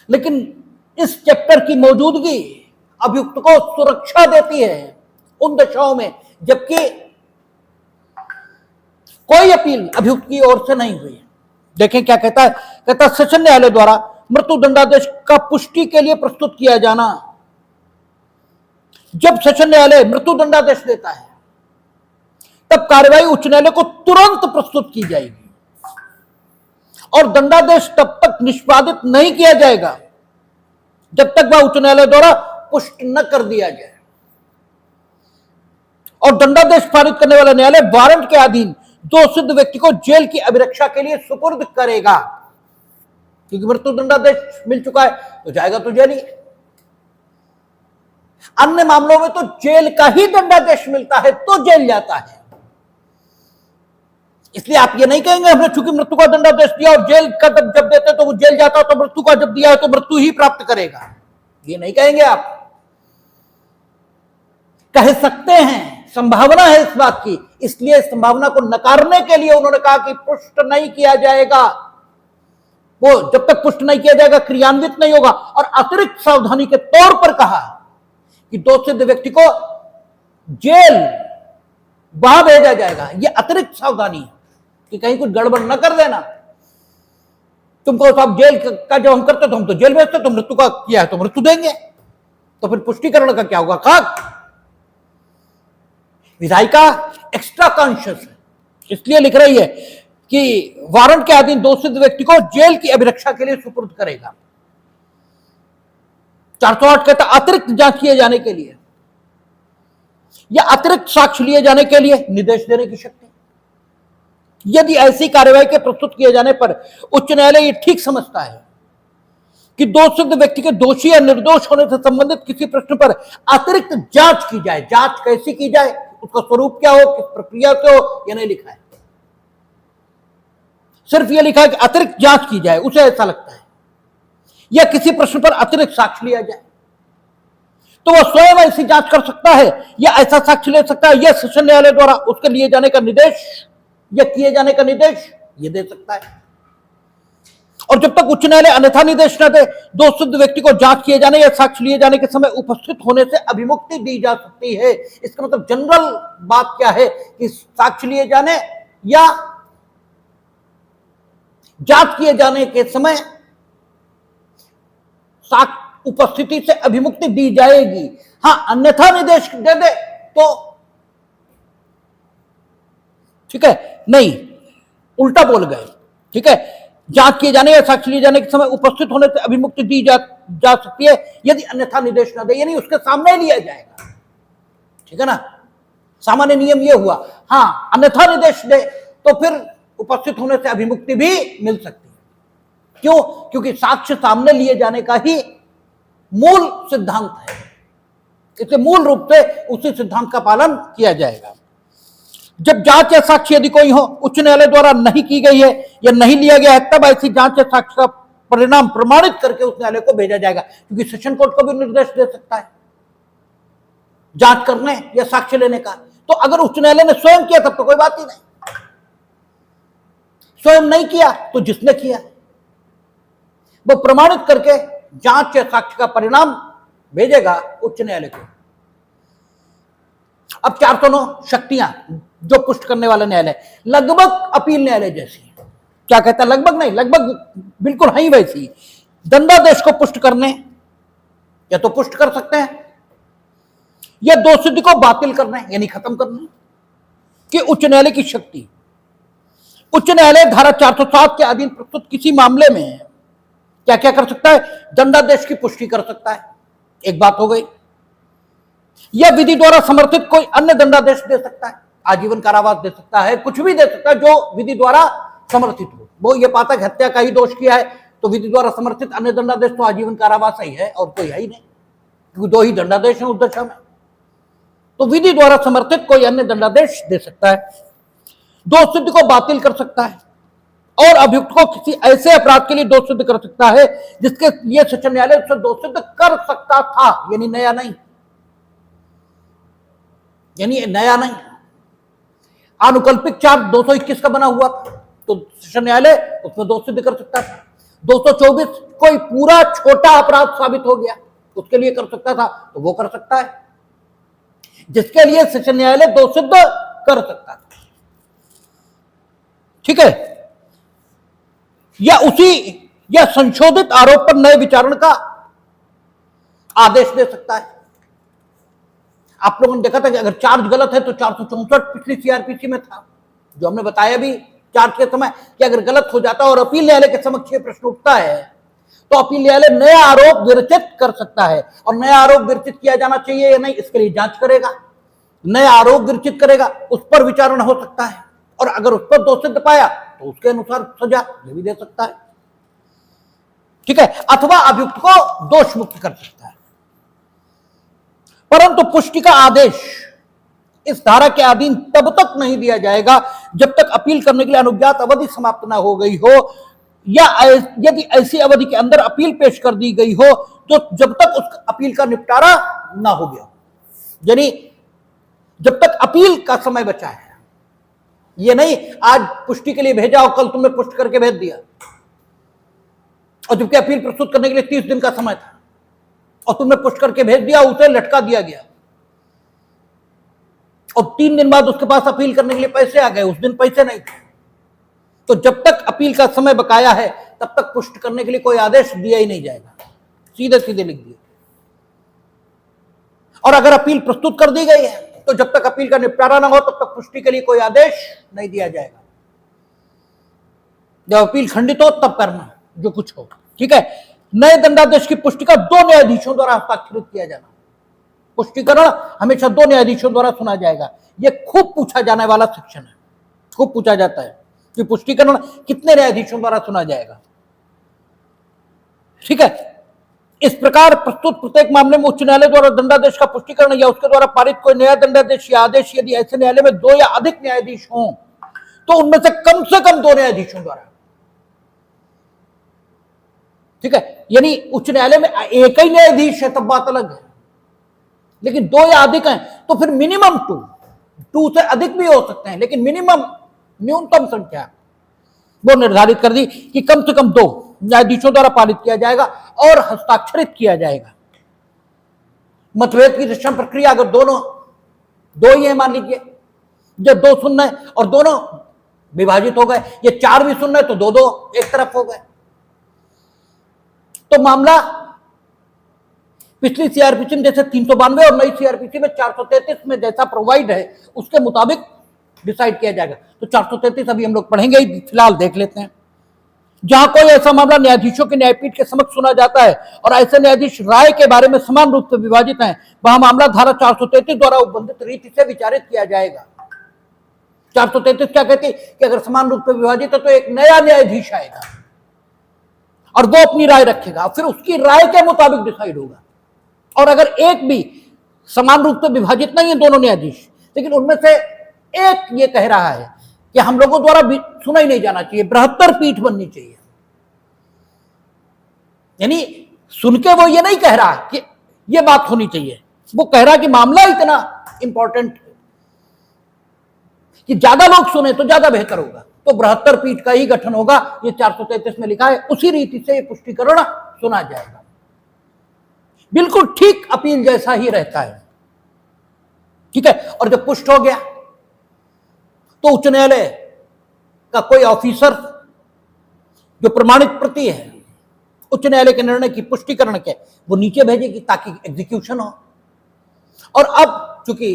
लेकिन इस चैप्टर की मौजूदगी अभियुक्त को सुरक्षा देती है उन दशाओं में जबकि कोई अपील अभियुक्त की ओर से नहीं हुई। देखें क्या कहता है, कहता है सेशन न्यायालय द्वारा मृत्युदंडादेश का पुष्टि के लिए प्रस्तुत किया जाना। जब सेशन न्यायालय मृत्युदंडादेश देता है तब कार्यवाही उच्च न्यायालय को तुरंत प्रस्तुत की जाएगी और दंडादेश तब तक निष्पादित नहीं किया जाएगा जब तक वह उच्च न्यायालय द्वारा पुष्ट न कर दिया जाए। और दंडादेश पारित करने वाला न्यायालय वारंट के अधीन दोषित व्यक्ति को जेल की अभिरक्षा के लिए सुपुर्द करेगा, क्योंकि मृत्युदंडादेश मिल चुका है तो जाएगा तो जेल ही। अन्य मामलों में तो जेल का ही दंडादेश मिलता है तो जेल जाता है। इसलिए आप ये नहीं कहेंगे हमने चूंकि मृत्यु का दंडादेश दिया और जेल का जब देते तो वो जेल जाता, तो मृत्यु का जब दिया है तो मृत्यु ही प्राप्त करेगा, ये नहीं कहेंगे आप। कह सकते हैं, संभावना है इस बात की, इसलिए इस संभावना को नकारने के लिए उन्होंने कहा कि पुष्ट नहीं किया जाएगा। वो जब तक पुष्ट नहीं किया जाएगा क्रियान्वित नहीं होगा। और अतिरिक्त सावधानी के तौर पर कहा कि दोषित व्यक्ति को जेल वहां भेजा जाएगा। यह अतिरिक्त सावधानी है कि कहीं कुछ गड़बड़ न कर देना। तुमको साहब जेल का जब हम करते तो हम तो जेल भेजते, तो मृत्यु का किया है तो मृत्यु देंगे, तो फिर पुष्टिकरण का क्या होगा, खाक। विधायिका एक्स्ट्रा कॉन्शियस है, इसलिए लिख रही है कि वारंट के अधीन दोषित व्यक्ति को जेल की अभिरक्षा के लिए सुपुर्द करेगा। 408 कहता अतिरिक्त जांच किए जाने के लिए या अतिरिक्त साक्ष्य लिए जाने के लिए निर्देश देने की शक्ति। यदि ऐसी कार्यवाही के प्रस्तुत किए जाने पर उच्च न्यायालय ये ठीक समझता है कि दोषित व्यक्ति के दोषी या निर्दोष होने से संबंधित किसी प्रश्न पर अतिरिक्त जांच की जाए। जांच कैसी की जाए, उसका स्वरूप क्या हो, किस प्रक्रिया से हो, यह नहीं लिखा है। सिर्फ यह लिखा है कि अतिरिक्त जांच की जाए, उसे ऐसा लगता है, या किसी प्रश्न पर अतिरिक्त साक्ष्य लिया जाए, तो वह स्वयं ऐसी जांच कर सकता है या ऐसा साक्ष्य ले सकता है, यह सेशन न्यायालय द्वारा उसके लिए जाने का निर्देश या किए जाने का निर्देश ये दे सकता है। और जब तक उच्च न्यायालय अन्यथा निर्देश न दे, दोषित व्यक्ति को जांच किए जाने या साक्ष्य लिए जाने के समय उपस्थित होने से अभिमुक्ति दी जा सकती है। इसका मतलब जनरल बात क्या है कि साक्ष्य लिए जाने या जांच किए जाने के समय उपस्थिति से अभिमुक्ति दी जाएगी। हां, अन्यथा निर्देश दे दे तो ठीक है, नहीं, उल्टा बोल गए। ठीक है, जांच किए जाने या साक्ष्य लिए जाने के समय उपस्थित होने से अभिमुक्ति दी जा सकती है यदि अन्यथा निर्देश न दे, यानी उसके सामने लिया जाएगा। ठीक है ना, सामान्य नियम ये हुआ। हाँ, अन्यथा निर्देश दे तो फिर उपस्थित होने से अभिमुक्ति भी मिल सकती है। क्यों? क्योंकि साक्ष्य सामने लिए जाने का ही मूल सिद्धांत है, इसलिए मूल रूप से उसी सिद्धांत का पालन किया जाएगा। जब जांच या साक्ष्य यदि कोई हो उच्च न्यायालय द्वारा नहीं की गई है या नहीं लिया गया है, तब ऐसी जांच या साक्ष्य का परिणाम प्रमाणित करके उस न्यायालय को भेजा जाएगा, क्योंकि सेशन कोर्ट को भी निर्देश दे सकता है जांच करने या साक्ष्य लेने का। तो अगर उच्च न्यायालय ने स्वयं किया तब तो कोई बात ही नहीं, स्वयं नहीं किया तो जिसने किया वो प्रमाणित करके जांच या साक्ष्य का परिणाम भेजेगा उच्च न्यायालय को। अब 409 शक्तियां जो पुष्ट करने वाला न्यायालय लगभग अपील न्यायालय जैसी, क्या कहता है, लगभग नहीं, लगभग बिल्कुल है ही वैसी। दंडादेश को पुष्ट करने या तो पुष्ट कर सकते हैं या दोषसिद्धि को बातिल करने यानी खत्म करने कि उच्च न्यायालय की शक्ति। उच्च न्यायालय धारा 407 के अधीन प्रस्तुत किसी मामले में क्या क्या कर सकता है? दंडादेश की पुष्टि कर सकता है, एक बात हो गई। या विधि द्वारा समर्थित कोई अन्य दंडादेश दे सकता है, आजीवन कारावास दे सकता है, कुछ भी दे सकता है जो विधि द्वारा समर्थित हो। वो ये पाता कि हत्या का ही दोष किया है तो विधि द्वारा समर्थित अन्य दंडादेश तो आजीवन कारावास ही है और कोई है ही नहीं, क्योंकि दो ही दंडादेश हैं उस दशा में। तो विधि द्वारा समर्थित कोई अन्य दंडादेश दे सकता है, दोष सिद्ध को बातिल कर सकता है और अभियुक्त को किसी ऐसे अपराध के लिए दोष सिद्ध कर सकता है जिसके लिए सेशन न्यायालय उससे दोष सिद्ध कर सकता था, यानी नया नहीं, यानी नया नहीं। आनुकल्पिक चार्ज 221 का बना हुआ था तो सेशन न्यायालय उसमें दोष सिद्ध कर सकता था। 224 कोई पूरा छोटा अपराध साबित हो गया उसके लिए कर सकता था तो वो कर सकता है, जिसके लिए सेशन न्यायालय दोष सिद्ध कर सकता था। ठीक है, या संशोधित आरोप पर नए विचारण का आदेश दे सकता है। आप लोगों ने देखा था कि अगर चार्ज गलत है तो 464 पिछली सीआरपीसी में था, जो हमने बताया भी चार्ज के समय कि अगर गलत हो जाता और अपील न्यायालय के समक्ष प्रश्न उठता है तो अपील न्यायालय नया आरोप विरचित कर सकता है, और नया आरोप विरचित किया जाना चाहिए या नहीं इसके लिए जांच करेगा, नया आरोप विरचित करेगा, उस पर विचारण हो सकता है, और अगर उस पर दोष सिद्ध पाया तो उसके अनुसार सजा ये भी दे सकता है। ठीक है, अथवा अभियुक्त को दोष मुक्त कर सकता है। परंतु पुष्टि का आदेश इस धारा के अधीन तब तक नहीं दिया जाएगा जब तक अपील करने के लिए अनुज्ञात अवधि समाप्त ना हो गई हो, या यदि ऐसी अवधि के अंदर अपील पेश कर दी गई हो तो जब तक उस अपील का निपटारा ना हो गया, यानी जब तक अपील का समय बचा है। ये नहीं आज पुष्टि के लिए भेजा और कल तुमने पुष्ट करके भेज दिया, और जबकि अपील प्रस्तुत करने के लिए 30 दिन का समय था और तुमने पुष्ट करके भेज दिया, उसे लटका दिया गया और 3 दिन बाद उसके पास अपील करने के लिए पैसे आ गए, उस दिन पैसे नहीं थे। तो जब तक अपील का समय बकाया है तब तक पुष्ट करने के लिए कोई आदेश दिया ही नहीं जाएगा, सीधे सीधे लिख दिया। और अगर अपील प्रस्तुत कर दी गई है तो जब तक अपील का निपटारा ना हो तब तक पुष्टि के लिए कोई आदेश नहीं दिया जाएगा। जब अपील खंडित हो तब करना जो कुछ हो। ठीक है, नए दंडादेश की पुष्टि का 2 न्यायाधीशों द्वारा हस्ताक्षरित किया जाना, पुष्टिकरण हमेशा 2 न्यायाधीशों द्वारा सुना जाएगा। यह खूब पूछा जाने वाला सेक्शन है, खूब पूछा जाता है कि पुष्टिकरण कितने न्यायाधीशों द्वारा सुना जाएगा। ठीक है, इस प्रकार प्रस्तुत प्रत्येक मामले में उच्च न्यायालय द्वारा दंडादेश का पुष्टिकरण या उसके द्वारा पारित कोई नया दंडादेश या आदेश यदि ऐसे न्यायालय में 2 या अधिक न्यायाधीश हों तो उनमें से कम 2 न्यायाधीशों द्वारा। ठीक है, यानी उच्च न्यायालय में एक ही न्यायाधीश है तब बात अलग है, लेकिन 2 या अधिक हैं तो फिर मिनिमम 2 से अधिक भी हो सकते हैं, लेकिन मिनिमम न्यूनतम संख्या वो निर्धारित कर दी कि कम से कम 2 न्यायाधीशों द्वारा पालित किया जाएगा और हस्ताक्षरित किया जाएगा। मतभेद की निश्चय प्रक्रिया अगर दोनों 2 ही है, मान लीजिए जब 2 सुनना है और दोनों विभाजित हो गए, ये 4 भी सुनना है तो 2-2 एक तरफ हो गए, तो मामला पिछली सीआरपीसी में जैसे 392 और नई सीआरपीसी में 433 में जैसा प्रोवाइड है उसके मुताबिक डिसाइड किया जाएगा। तो 433 अभी हम लोग पढ़ेंगे, फिलहाल देख लेते हैं। जहां कोई ऐसा मामला न्यायाधीशों के न्यायपीठ के समक्ष सुना जाता है और ऐसे न्यायाधीश राय के बारे में समान रूप से विभाजित हैं, वह मामला धारा 433 द्वारा उपबंधित रीति से विचारित किया जाएगा। 433 क्या कहती है कि अगर समान रूप से विभाजित है तो एक नया न्यायाधीश आएगा और वो अपनी राय रखेगा, फिर उसकी राय के मुताबिक डिसाइड होगा। और अगर एक भी समान रूप से विभाजित नहीं है दोनों न्यायाधीश, लेकिन उनमें से एक ये कह रहा है कि हम लोगों द्वारा सुना ही नहीं जाना चाहिए, बृहत्तर पीठ बननी चाहिए, यानी सुन के वो ये नहीं कह रहा कि ये बात होनी चाहिए, वो कह रहा कि मामला इतना इंपॉर्टेंट है कि ज्यादा लोग सुने तो ज्यादा बेहतर होगा, तो बृहत्तर पीठ का ही गठन होगा। ये 433 में लिखा है, उसी रीति से ये पुष्टिकरण सुना जाएगा। बिल्कुल ठीक अपील जैसा ही रहता है, ठीक है। और जब पुष्ट हो गया तो उच्च न्यायालय का कोई ऑफिसर जो प्रमाणित प्रति है उच्च न्यायालय के निर्णय की पुष्टिकरण के, वो नीचे भेजेगी ताकि एग्जीक्यूशन हो। और अब चूंकि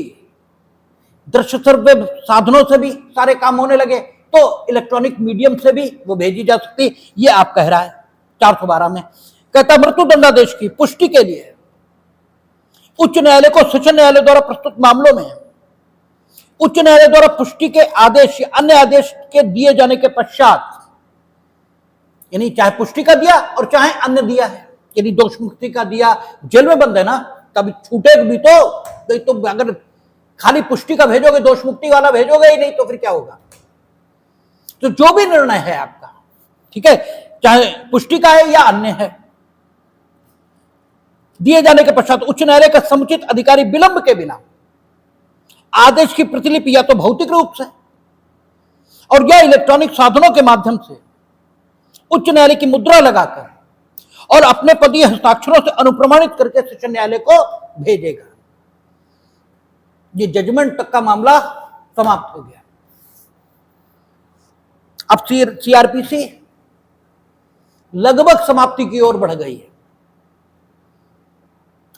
दृश्य श्रव्य साधनों से भी सारे काम होने लगे तो इलेक्ट्रॉनिक मीडियम से भी वो भेजी जा सकती। ये आप कह रहा है 412 में कहता, मृत्युदंडादेश की पुष्टि के लिए उच्च न्यायालय को सेशन न्यायालय द्वारा प्रस्तुत मामलों में उच्च न्यायालय द्वारा पुष्टि के आदेश या अन्य आदेश के दिए जाने के पश्चात, यानी चाहे पुष्टि का दिया और चाहे अन्य दिया है, यदि दोष मुक्ति का दिया, जेल में बंद है ना, तभी छूटे भी तो अगर खाली पुष्टि का भेजोगे, दोष मुक्ति वाला भेजोगे ही नहीं तो फिर क्या होगा। तो जो भी निर्णय है आपका, ठीक है, चाहे पुष्टि का है या अन्य है, दिए जाने के पश्चात उच्च न्यायालय का समुचित अधिकारी विलंब के बिना आदेश की प्रतिलिपि या तो भौतिक रूप से और या इलेक्ट्रॉनिक साधनों के माध्यम से उच्च न्यायालय की मुद्रा लगाकर और अपने पदीय हस्ताक्षरों से अनुप्रमाणित करके सेशन न्यायालय को भेजेगा। ये जजमेंट तक का मामला समाप्त हो गया। अब सीआरपीसी लगभग समाप्ति की ओर बढ़ गई है।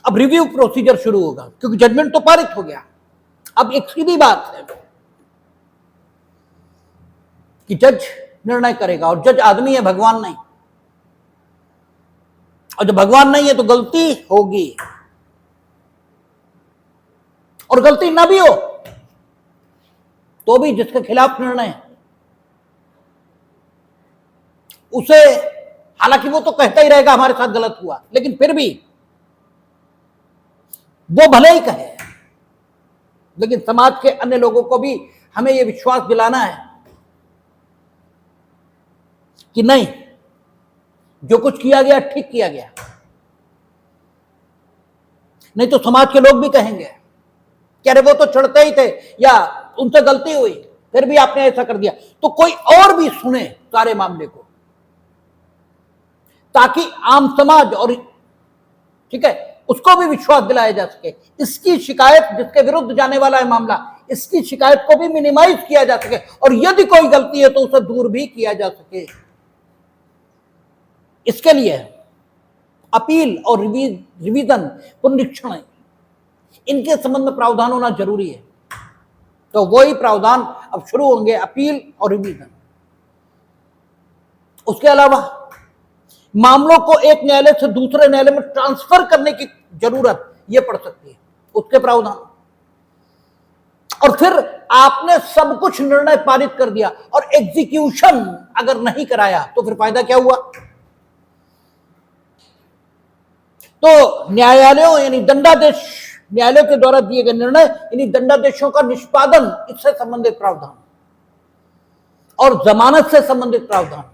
अब रिव्यू प्रोसीजर शुरू होगा क्योंकि जजमेंट तो पारित हो गया। अब एक सीधी बात है कि जज निर्णय करेगा और जज आदमी है, भगवान नहीं। और जब भगवान नहीं है तो गलती होगी, और गलती ना भी हो तो भी जिसके खिलाफ निर्णय है उसे, हालांकि वो तो कहता ही रहेगा हमारे साथ गलत हुआ, लेकिन फिर भी वो भले ही कहे, लेकिन समाज के अन्य लोगों को भी हमें यह विश्वास दिलाना है कि नहीं, जो कुछ किया गया ठीक किया गया। नहीं तो समाज के लोग भी कहेंगे कि अरे वो तो चढ़ते ही थे या उनसे गलती हुई फिर भी आपने ऐसा कर दिया। तो कोई और भी सुने सारे मामले को, ताकि आम समाज और, ठीक है, उसको भी विश्वास दिलाया जा सके। इसकी शिकायत, जिसके विरुद्ध जाने वाला है मामला, इसकी शिकायत को भी मिनिमाइज किया जा सके और यदि कोई गलती है तो उसे दूर भी किया जा सके। इसके लिए अपील और रिवीजन, पुनरीक्षण, इनके संबंध में प्रावधान होना जरूरी है। तो वही प्रावधान अब शुरू होंगे, अपील और रिवीजन। उसके अलावा मामलों को एक न्यायालय से दूसरे न्यायालय में ट्रांसफर करने की जरूरत ये पड़ सकती है, उसके प्रावधान। और फिर आपने सब कुछ निर्णय पारित कर दिया और एग्जीक्यूशन अगर नहीं कराया तो फिर फायदा क्या हुआ। तो न्यायालयों यानी दंडादेश, न्यायालयों के द्वारा दिए गए निर्णय यानी दंडादेशों का निष्पादन, इससे संबंधित प्रावधान और जमानत से संबंधित प्रावधान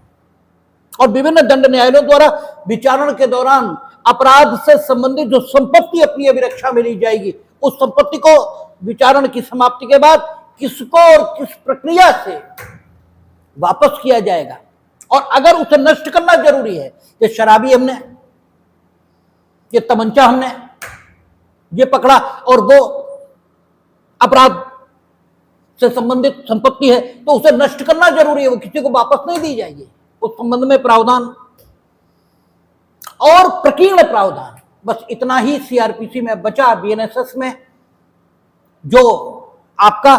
और विभिन्न दंड न्यायालयों द्वारा विचारण के दौरान अपराध से संबंधित जो संपत्ति अपनी अभिरक्षा में ली जाएगी, उस संपत्ति को विचारण की समाप्ति के बाद किसको और किस प्रक्रिया से वापस किया जाएगा। और अगर उसे नष्ट करना जरूरी है, ये शराबी हमने, ये तमंचा हमने ये पकड़ा और वो अपराध से संबंधित संपत्ति है तो उसे नष्ट करना जरूरी है, वो किसी को वापस नहीं दी जाएगी। उस संबंध में प्रावधान और प्रकीर्ण प्रावधान, बस इतना ही सीआरपीसी में बचा। बीएनएसएस में जो आपका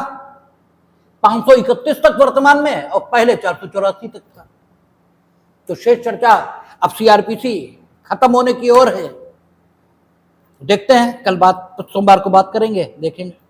531 तक वर्तमान में और पहले 484 तक था। तो शेष चर्चा अब सीआरपीसी खत्म होने की ओर है। देखते हैं, कल बात सोमवार को बात करेंगे, देखेंगे।